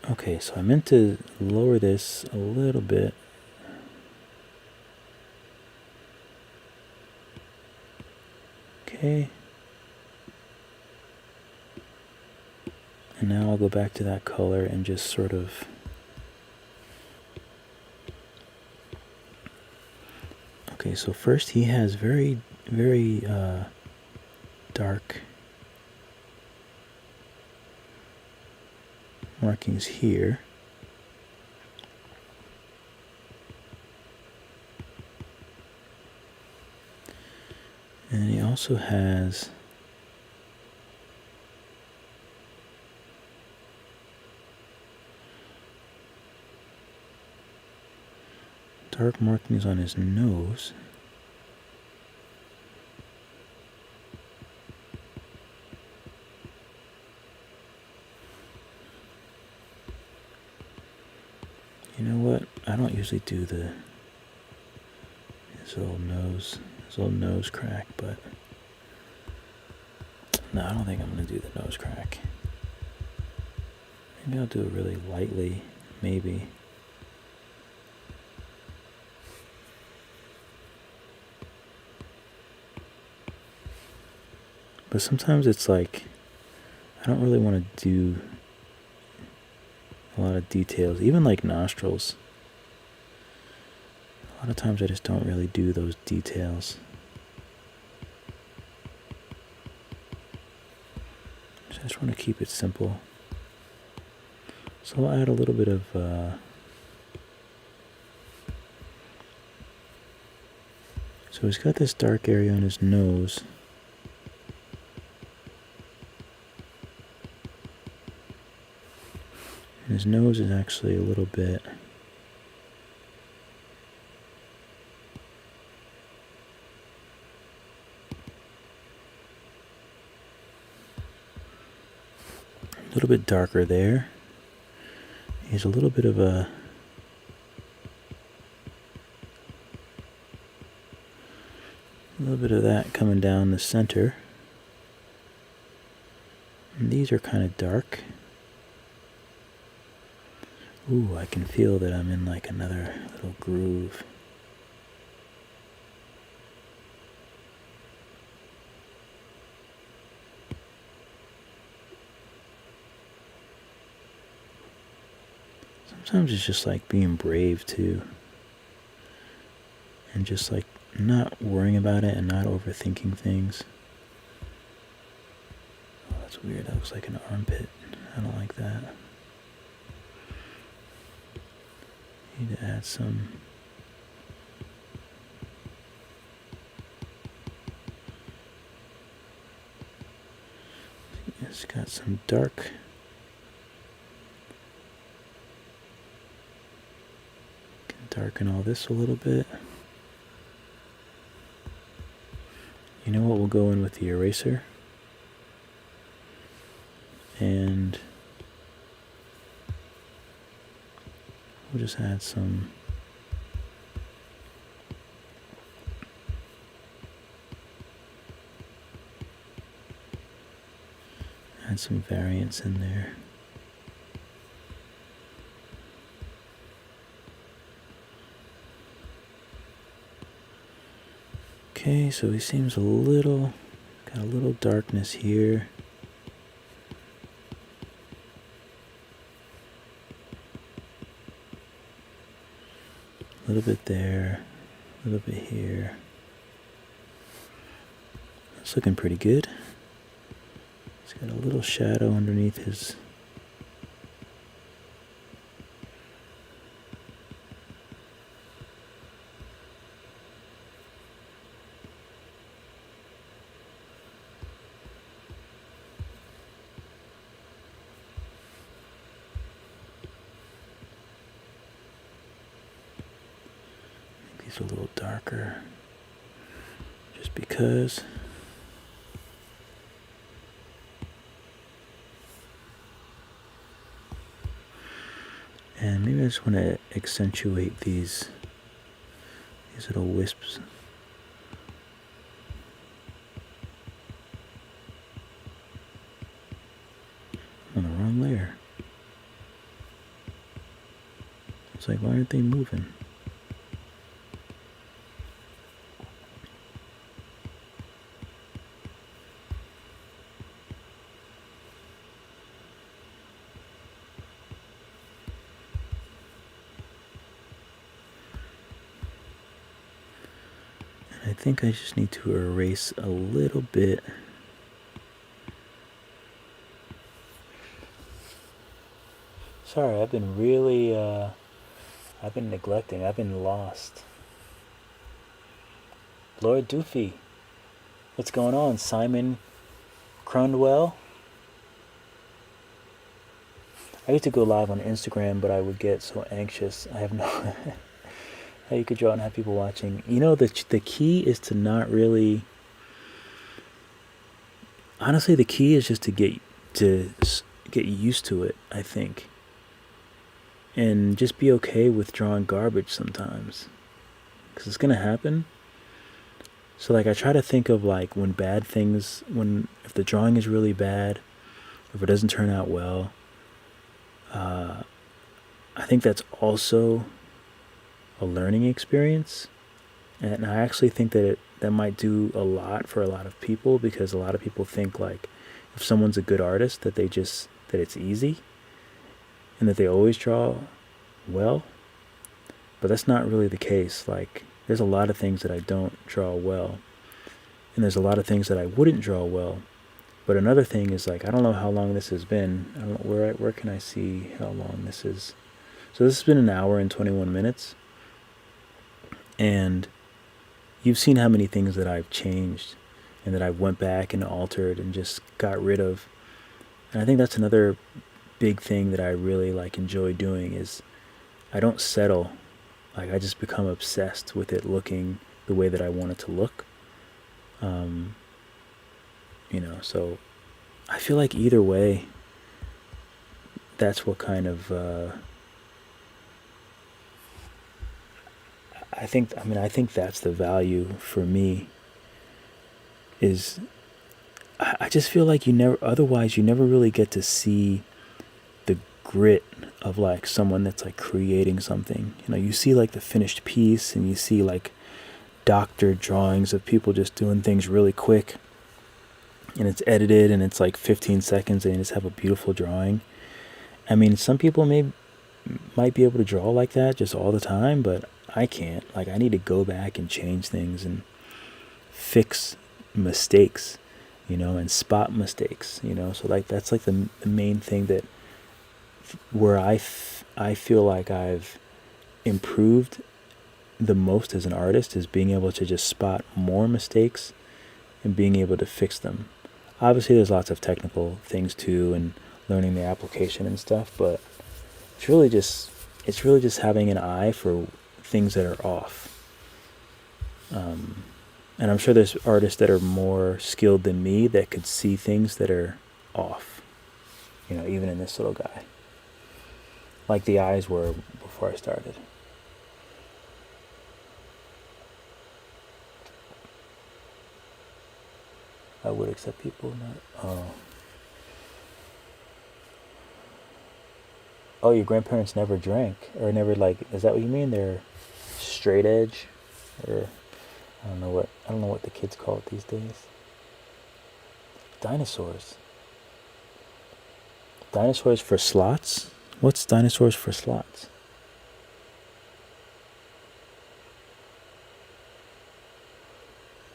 Okay, so I meant to lower this a little bit. Okay. And now I'll go back to that color and just sort of okay, so first he has very, very dark markings here. And he also has dark markings on his nose. You know what? I don't usually do his his little nose crack, but no, I don't think I'm gonna do the nose crack. Maybe I'll do it really lightly, maybe. But sometimes it's like, I don't really want to do a lot of details, even like nostrils. A lot of times I just don't really do those details. So I just want to keep it simple. So I'll add a little bit of so he's got this dark area on his nose. And his nose is actually a little bit darker there. He's a little bit of a little bit of that coming down the center. And these are kind of dark. Ooh, I can feel that I'm in like another little groove. Sometimes it's just like being brave too. And just like not worrying about it and not overthinking things. Oh, that's weird. That looks like an armpit. I don't like that. Need to add some. It's got some dark. Can darken all this a little bit. You know what will go in with the eraser? And we'll just add some variance in there. Okay, so he seems got a little darkness here. A little bit there, a little bit here. It's looking pretty good. He's got a little shadow underneath his. He's a little darker, just because. And maybe I just want to accentuate these little wisps. I'm on the wrong layer. It's like, why aren't they moving? I think I just need to erase a little bit. Sorry, I've been really, I've been neglecting, I've been lost. Lord Doofy, what's going on? Simon Crundwell? I used to go live on Instagram, but I would get so anxious. I have no how you could draw and have people watching. You know, the key is to not really. Honestly, the key is just to get used to it, I think, and just be okay with drawing garbage sometimes, because it's gonna happen. So like I try to think of like when if the drawing is really bad, if it doesn't turn out well, I think that's also a learning experience. And I actually think that might do a lot for a lot of people, because a lot of people think like if someone's a good artist that it's easy and that they always draw well, but that's not really the case. Like there's a lot of things that I don't draw well, and there's a lot of things that I wouldn't draw well. But another thing is, like, I don't know how long this has been. I don't know where can I see how long this is. So this has been 1 hour and 21 minutes. And you've seen how many things that I've changed and that I went back and altered and just got rid of. And I think that's another big thing that I really like enjoy doing is I don't settle. Like I just become obsessed with it looking the way that I want it to look. So I feel like either way, that's what kind of I think that's the value for me. Is I just feel like you never really get to see the grit of like someone that's like creating something. You see like the finished piece, and you see like doctored drawings of people just doing things really quick, and it's edited and it's like 15 seconds and you just have a beautiful drawing. I mean, some people might be able to draw like that just all the time, but I can't. Like I need to go back and change things and fix mistakes, and spot mistakes, so like that's like the main thing that where I feel like I've improved the most as an artist is being able to just spot more mistakes and being able to fix them. Obviously there's lots of technical things too, and learning the application and stuff, but it's really just having an eye for things that are off. And I'm sure there's artists that are more skilled than me that could see things that are off, even in this little guy. Like the eyes were before I started. I would accept people not. Oh, your grandparents never drank, or never like? Is that what you mean? They're straight edge, or I don't know what the kids call it these days. Dinosaurs. Dinosaurs for slots? What's dinosaurs for slots?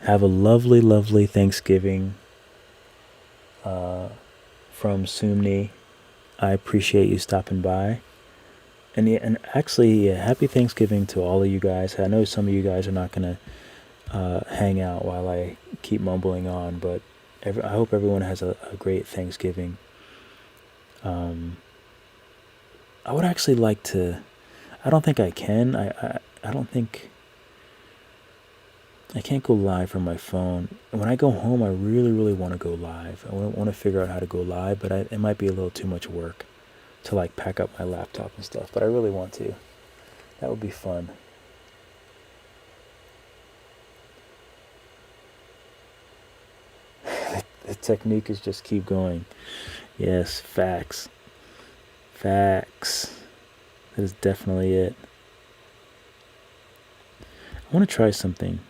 Have a lovely, lovely Thanksgiving from Sumni. I appreciate you stopping by. And actually, happy Thanksgiving to all of you guys. I know some of you guys are not going to hang out while I keep mumbling on, but I hope everyone has a great Thanksgiving. I would actually like to. I don't think I can. I don't think. I can't go live from my phone. When I go home, I really, really want to go live. I want to figure out how to go live, but it might be a little too much work to like pack up my laptop and stuff. But I really want to. That would be fun. The technique is just keep going. Yes, facts. Facts. That is definitely it. I want to try something.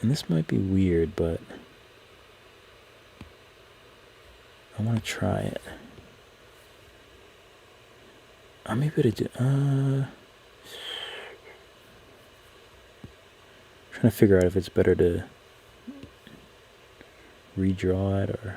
And this might be weird, but I want to try it. I'm able to do. Trying to figure out if it's better to redraw it or.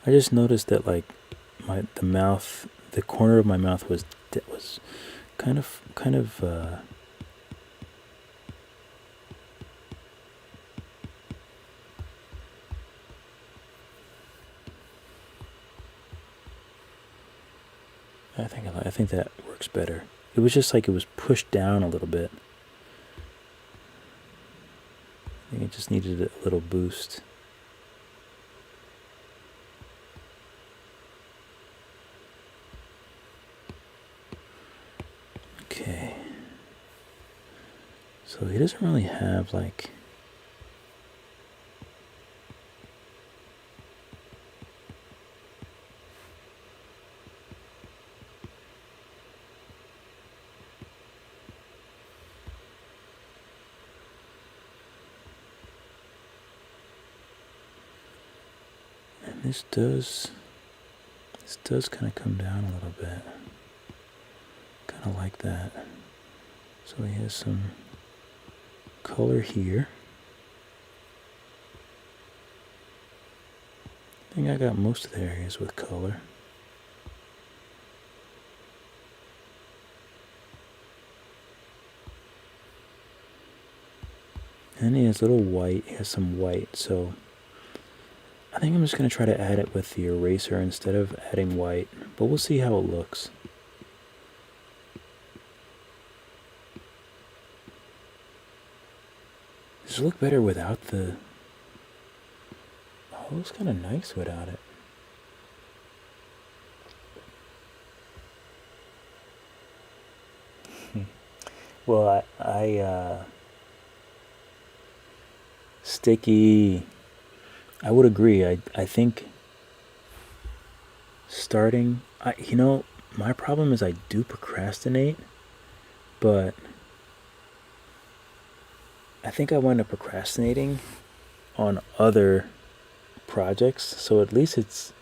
I just noticed that like the corner of my mouth was kind of I think that works better. It was just like it was pushed down a little bit. I think it just needed a little boost. Okay. So he doesn't really have like... And this does kind of come down a little bit. Kind of like that. So he has some color here. I think I got most of the areas with color. And he has a little white, he has some white, so I think I'm just going to try to add it with the eraser instead of adding white, but we'll see how it looks. Does it look better without the... Oh, it looks kind of nice without it. Well, sticky. I would agree. I think starting... you know, my problem is I do procrastinate, but I think I wind up procrastinating on other projects, so at least it's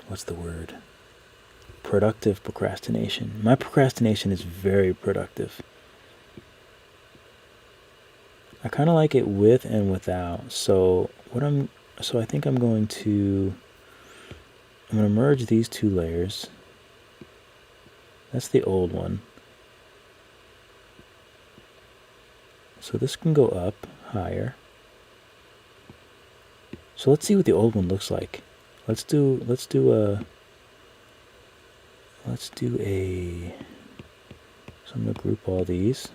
what's the word? Productive procrastination. My procrastination is very productive. I kind of like it with and without. So I think I'm going to merge these two layers. That's the old one. So this can go up higher. So let's see what the old one looks like. Let's do a so I'm going to group all these.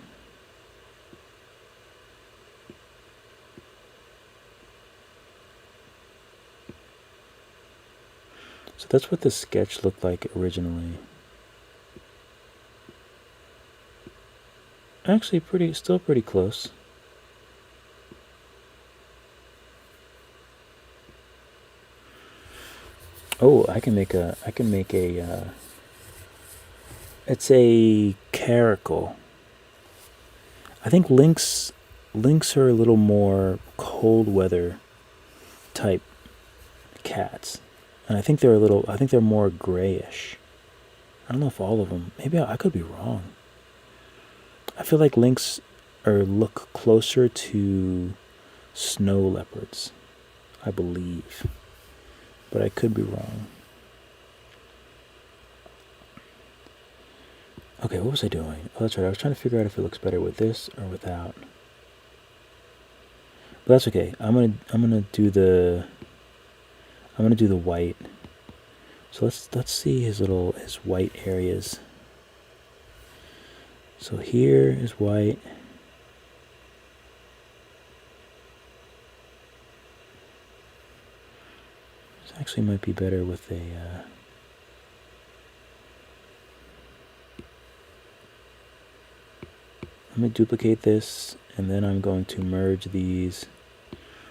So that's what the sketch looked like originally. Actually still pretty close. Oh, I can make a it's a Caracal. I think lynx are a little more cold weather type cats. And I think they're more grayish. I don't know if all of them, maybe I could be wrong. I feel like lynx look closer to snow leopards, I believe. But I could be wrong. Okay, what was I doing? Oh, that's right. I was trying to figure out if it looks better with this or without. But that's okay. I'm gonna do the white. So let's see his white areas. So here is white. This actually might be better with a let me duplicate this, and then I'm going to merge these.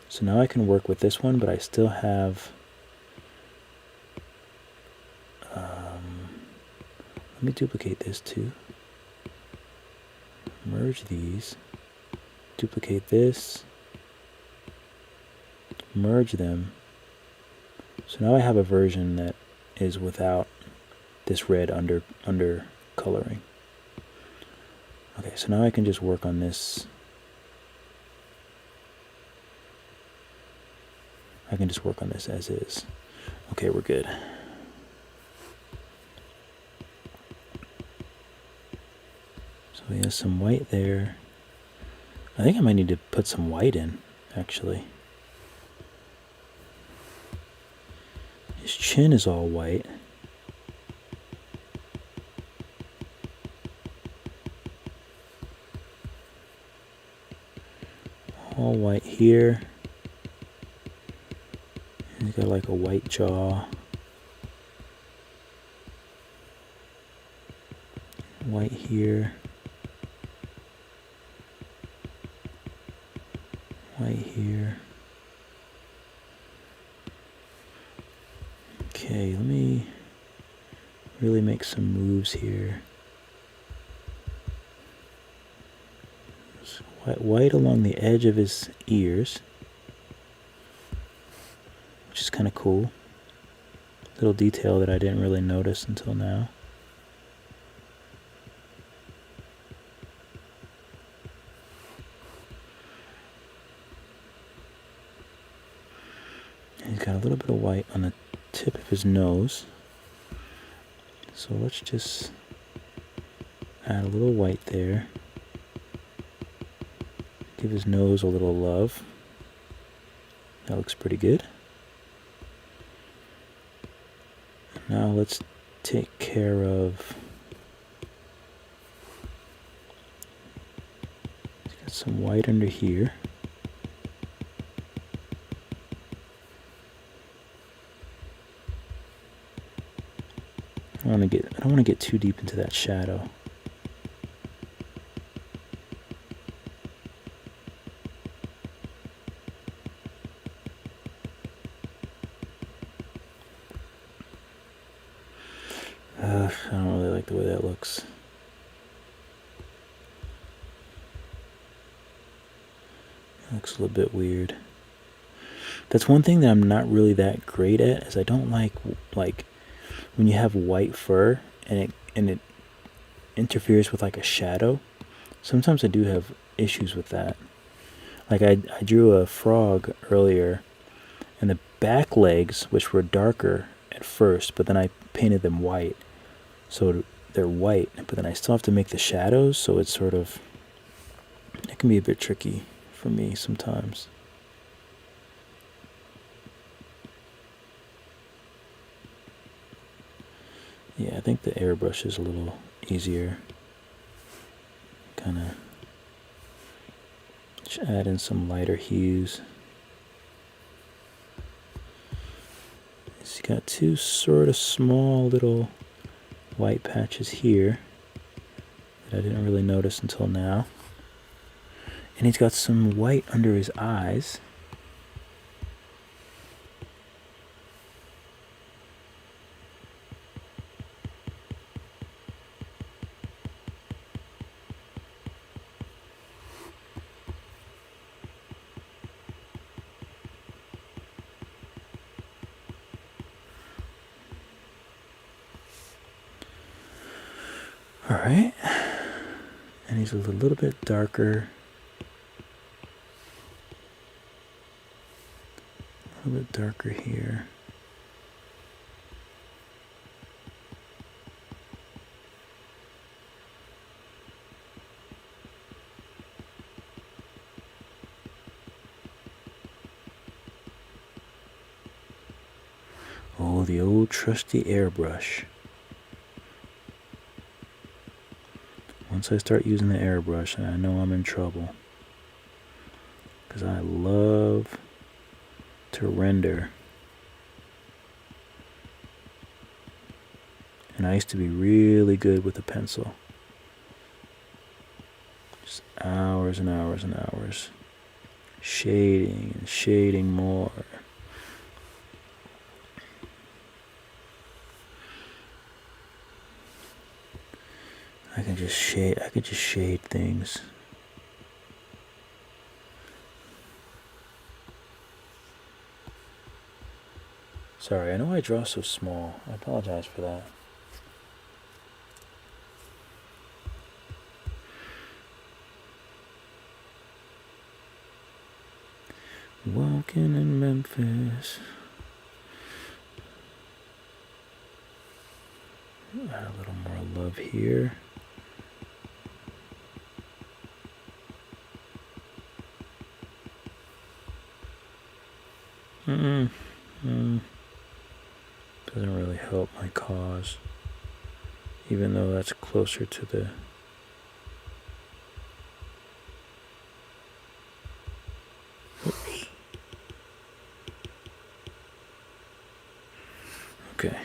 So now I can work with this one, but I still have... let me duplicate this too. Merge these. Duplicate this. Merge them. So now I have a version that is without this red under coloring. Okay, so now I can just work on this. I can just work on this as is. Okay, we're good. So we have some white there. I think I might need to put some white in, actually. chin is all white. All white here. He's got like a white jaw. White here. White here. Okay, let me really make some moves here. White along the edge of his ears, which is kind of cool. Little detail that I didn't really notice until now. And he's got a little bit of white on the tip of his nose. So let's just add a little white there. Give his nose a little love. That looks pretty good. Now let's take care of... He's got some white under here. I don't want to get too deep into that shadow. I don't really like the way that looks. It looks a little bit weird. That's one thing that I'm not really that great at, is I don't like when you have white fur and it interferes with like a shadow. Sometimes I do have issues with that. Like I drew a frog earlier, and the back legs, which were darker at first, but then I painted them white. So they're white, but then I still have to make the shadows, so it's sort of, it can be a bit tricky for me sometimes. Yeah, I think the airbrush is a little easier. Kind of just add in some lighter hues. It's got two sort of small little white patches here that I didn't really notice until now. And he's got some white under his eyes. Alright, and he's a little bit darker, a little bit darker here. Oh, the old trusty airbrush. Once I start using the airbrush, I know I'm in trouble, because I love to render, and I used to be really good with a pencil, just hours and hours and hours, shading and shading more. I could just shade things. Sorry, I know I draw so small. I apologize for that. Walking in Memphis. Add a little more love here. Put Doesn't really help my cause, even though that's closer to the... Oops. Okay.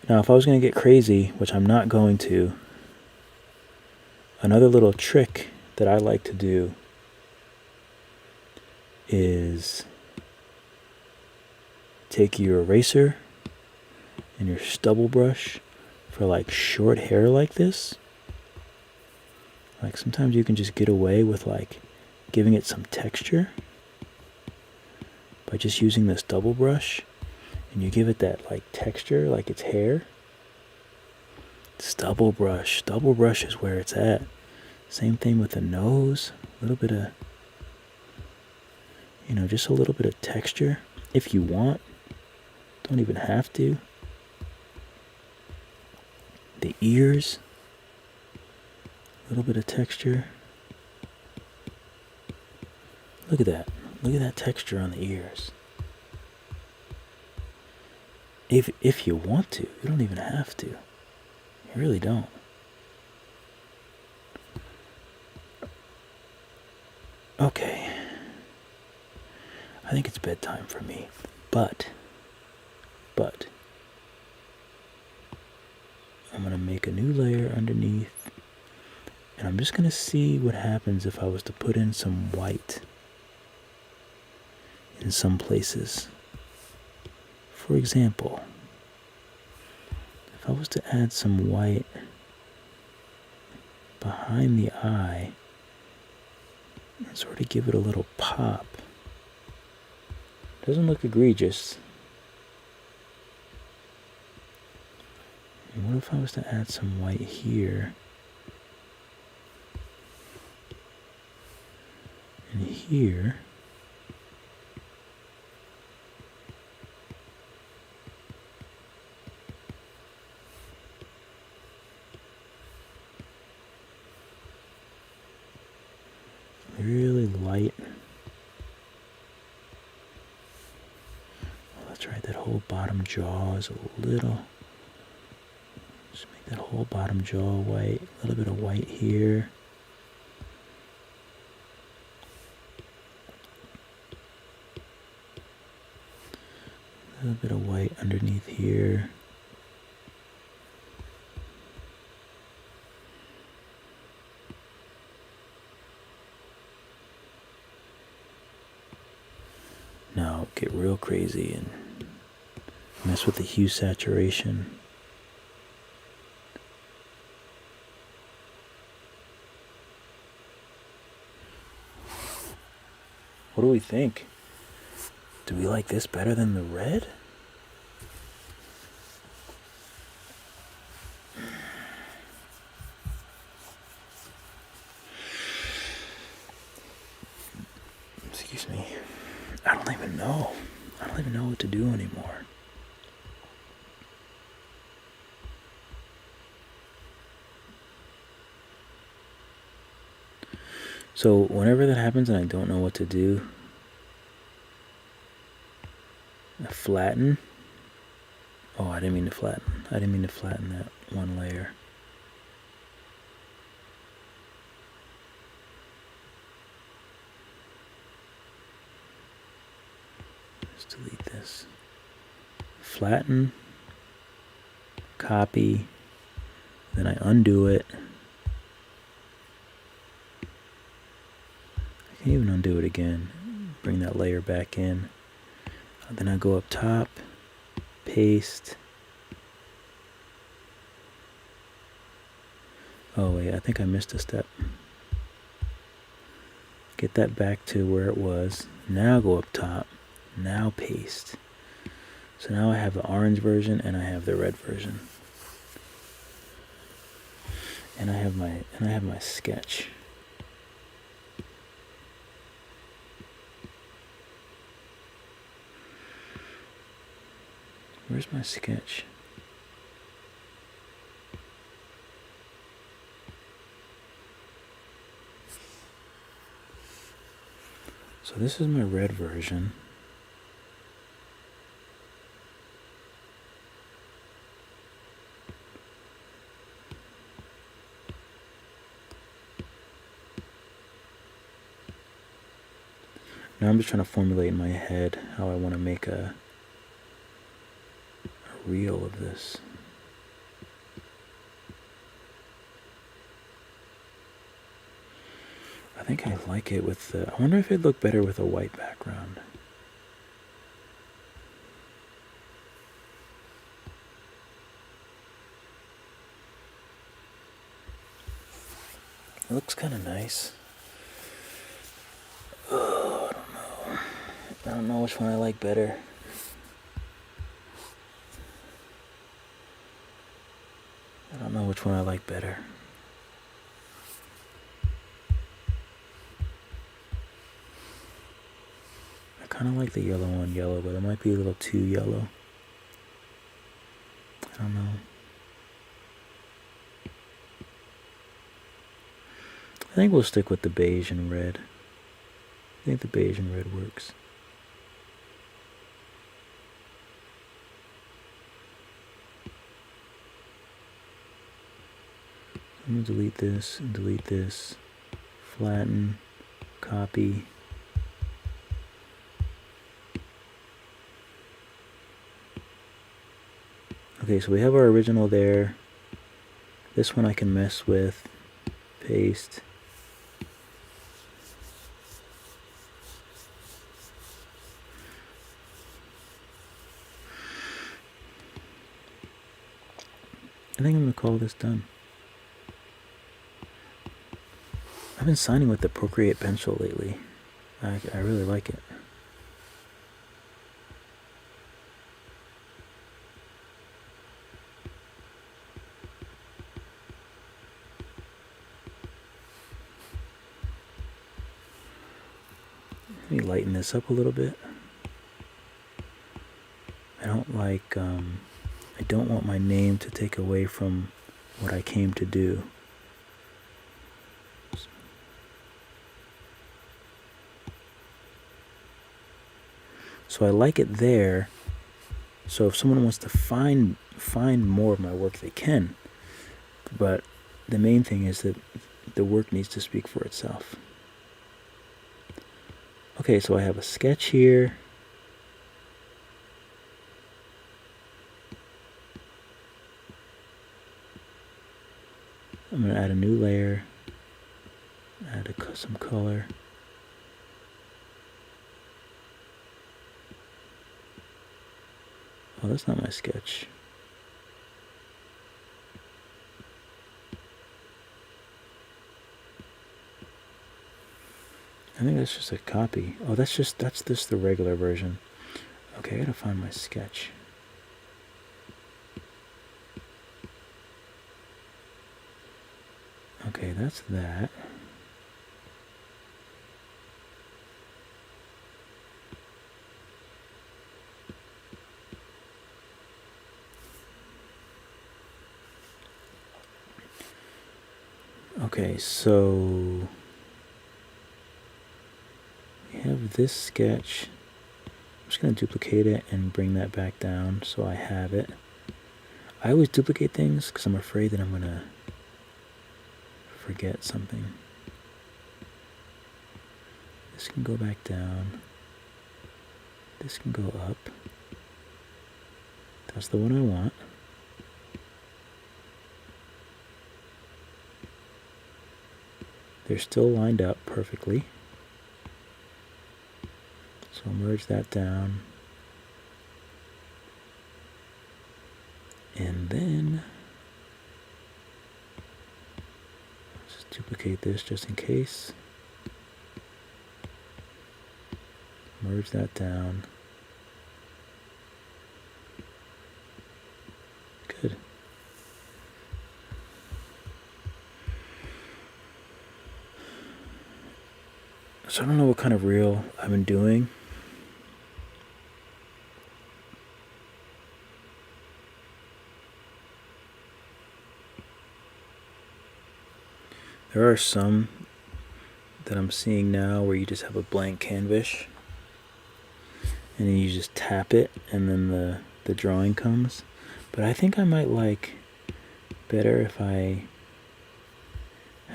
Now, if I was going to get crazy, which I'm not going to, another little trick that I like to do is take your eraser and your stubble brush for like short hair like this. Like sometimes you can just get away with like giving it some texture by just using this double brush, and you give it that like texture like it's hair. Stubble brush is where it's at. Same thing with the nose, a little bit of, just a little bit of texture if you want. Don't even have to. The ears, a little bit of texture. Look at that. Look at that texture on the ears. If you want to, you don't even have to. You really don't. Okay. I think it's bedtime for me. But I'm going to make a new layer underneath, and I'm just going to see what happens if I was to put in some white in some places. For example, if I was to add some white behind the eye and sort of give it a little pop, doesn't look egregious. And what if I was to add some white here and here? Really light. Oh, that's right, that whole bottom jaw is a little... Just make that whole bottom jaw white. A little bit of white here. A little bit of white underneath here. Now get real crazy and mess with the hue saturation. What do we think? Do we like this better than the red? Excuse me. I don't even know. I don't even know what to do anymore. So whenever that happens and I don't know what to do, I flatten. Oh, I didn't mean to flatten. I didn't mean to flatten that one layer. Let's delete this. Flatten, copy, then I undo it. I can even undo it again. Bring that layer back in. Then I go up top, paste. Oh wait, I think I missed a step. Get that back to where it was. Now go up top. Now paste. So now I have the orange version and I have the red version. And I have my sketch. Where's my sketch? So this is my red version. Now I'm just trying to formulate in my head how I want to make a reel of this. I think I like it with the... I wonder if it'd look better with a white background. It looks kind of nice. Oh, I don't know which one I like better. I don't know which one I like better. I kind of like the yellow one yellow, but it might be a little too yellow. I don't know. I think we'll stick with the beige and red. I think the beige and red works. I'm going to delete this and delete this. Flatten. Copy. Okay, so we have our original there. This one I can mess with. Paste. I think I'm going to call this done. I've been signing with the Procreate pencil lately. I really like it. Let me lighten this up a little bit. I don't like, I don't want my name to take away from what I came to do. So I like it there. So if someone wants to find more of my work, they can. But the main thing is that the work needs to speak for itself. Okay, so I have a sketch here. I'm going to add a new layer. Add some color. Oh, that's not my sketch. I think that's just a copy. Oh, that's just the regular version. Okay, I gotta find my sketch. Okay, that's that. Okay, so we have this sketch. I'm just going to duplicate it and bring that back down so I have it. I always duplicate things because I'm afraid that I'm going to forget something. This can go back down. This can go up. That's the one I want. They're still lined up perfectly. So I'll merge that down. And then just duplicate this just in case. Merge that down. Good. So I don't know what kind of reel I've been doing. There are some that I'm seeing now where you just have a blank canvas and then you just tap it and then the drawing comes. But I think I might like better if I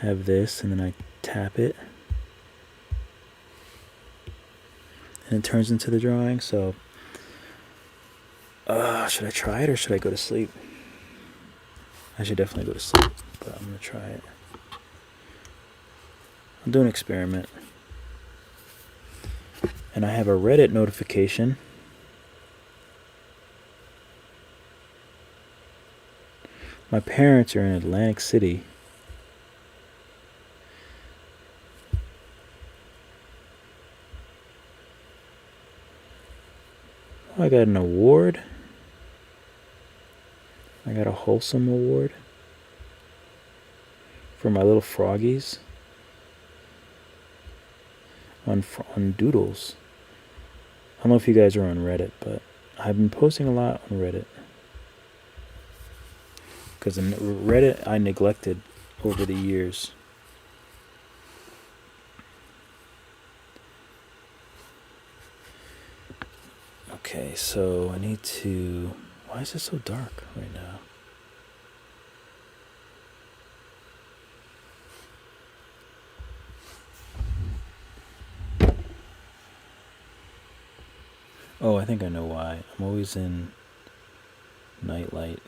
have this and then I tap it and it turns into the drawing. So should I try it or should I go to sleep? I should definitely go to sleep, but I'm gonna try it. I'll do an experiment. And I have a Reddit notification. My parents are in Atlantic City. Oh, I got an award. I got a wholesome award for my little froggies on Doodles. I don't know if you guys are on Reddit, but I've been posting a lot on Reddit. Because Reddit I neglected over the years. Okay, so I need to... Why is it so dark right now? Oh, I think I know why. I'm always in nightlight.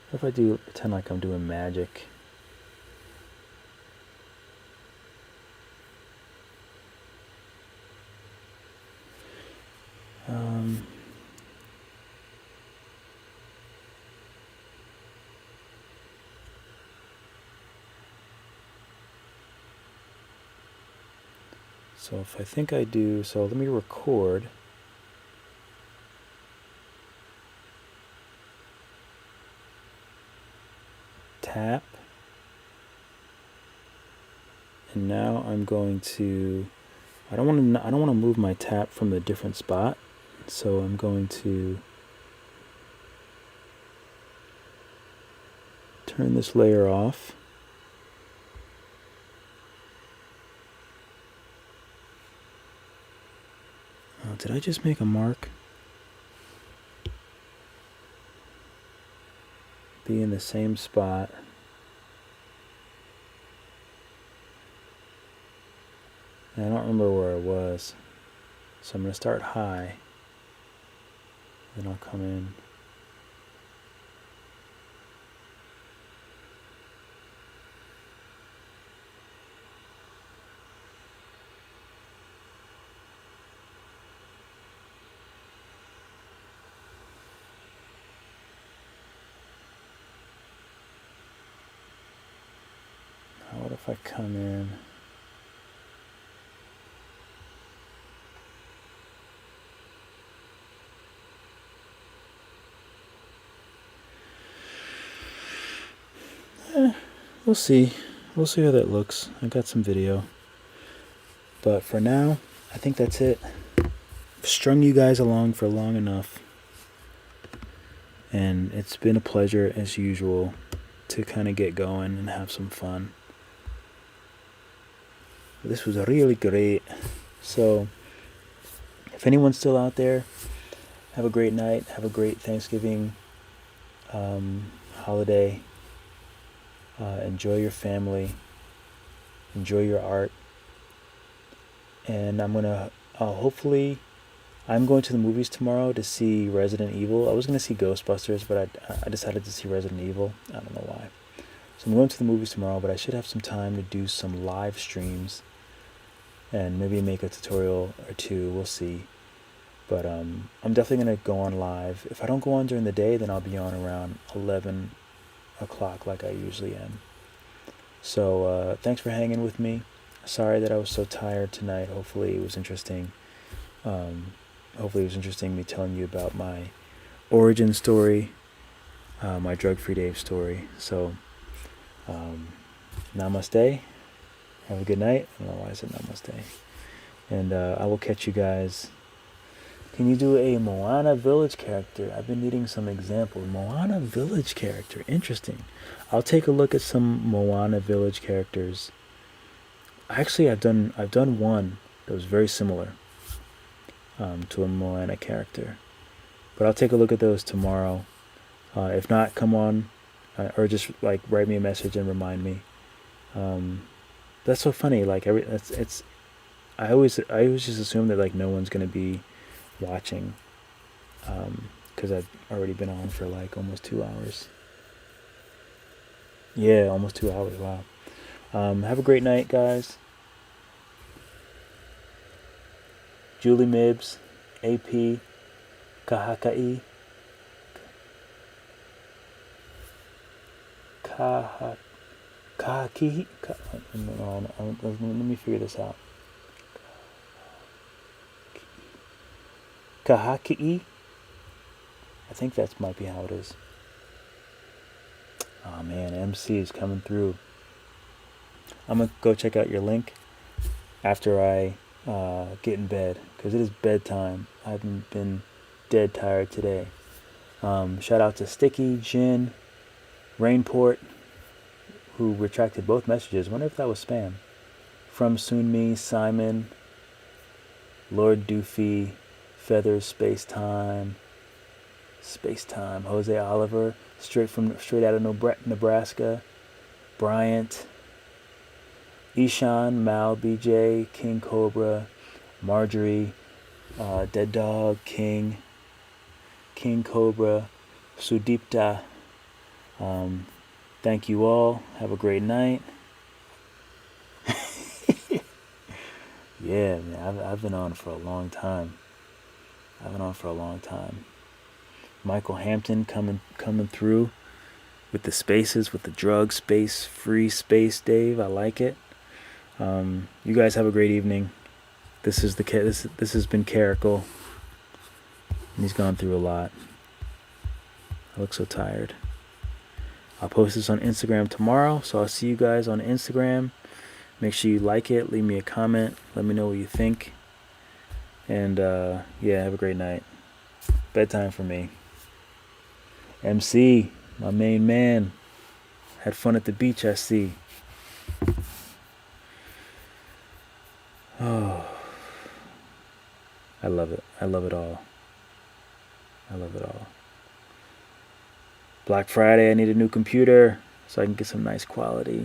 What if I do pretend like I'm doing magic? So if I think I do, so let me record. Tap. And now I'm going to, I don't want to move my tap from a different spot. So I'm going to turn this layer off. Oh, did I just make a mark? Be in the same spot. And I don't remember where I was. So I'm going to start high. Then I'll come in. What if I come in? We'll see. We'll see how that looks. I got some video. But for now, I think that's it. I've strung you guys along for long enough. And it's been a pleasure, as usual, to kind of get going and have some fun. This was really great. So, if anyone's still out there, have a great night. Have a great Thanksgiving holiday. Enjoy your family. Enjoy your art. And I'm going to the movies tomorrow to see Resident Evil. I was going to see Ghostbusters, but I decided to see Resident Evil. I don't know why. So I'm going to the movies tomorrow, but I should have some time to do some live streams and maybe make a tutorial or two. We'll see. But I'm definitely going to go on live. If I don't go on during the day, then I'll be on around 11 o'clock like I usually am. So thanks for hanging with me. Sorry that I was so tired tonight. Hopefully it was interesting. Me telling you about my origin story, my drug-free Dave story. So namaste. Have a good night. I don't know why I said namaste. And I will catch you guys Can you do a Moana village character? I've been needing some examples. Moana village character. Interesting. I'll take a look at some Moana village characters. Actually, I've done one that was very similar to a Moana character. But I'll take a look at those tomorrow. If not, come on, or just like write me a message and remind me. That's so funny. Like I always just assume that like no one's gonna be watching, because I've already been on for like almost 2 hours. Yeah, almost 2 hours. Wow. Have a great night, guys. Julie Mibbs, AP, Kahakai, Kahaki. Let me figure this out. Kahaki. I think that might be how it is. Oh man, MC is coming through. I'm gonna go check out your link after I get in bed, because it is bedtime. I've been dead tired today. Shout out to Sticky, Jin, Rainport, who retracted both messages. Wonder if that was spam. From Sunmi, Simon, Lord Doofy, Feathers, Space Time, Jose Oliver, straight out of Nebraska, Bryant, Ishan, Mal, BJ, King Cobra, Marjorie, Dead Dog, King Cobra, Sudipta. Thank you all. Have a great night. Yeah, man, I've been on for a long time. Michael Hampton coming through with the spaces, with the drug space, free space, Dave. I like it. You guys have a great evening. This has been Caracal, and he's gone through a lot. I look so tired. I'll post this on Instagram tomorrow, so I'll see you guys on Instagram. Make sure you like it, leave me a comment, let me know what you think. And yeah, have a great night. Bedtime for me. MC, my main man. Had fun at the beach, I see. Oh, I love it. I love it all. Black Friday, I need a new computer so I can get some nice quality.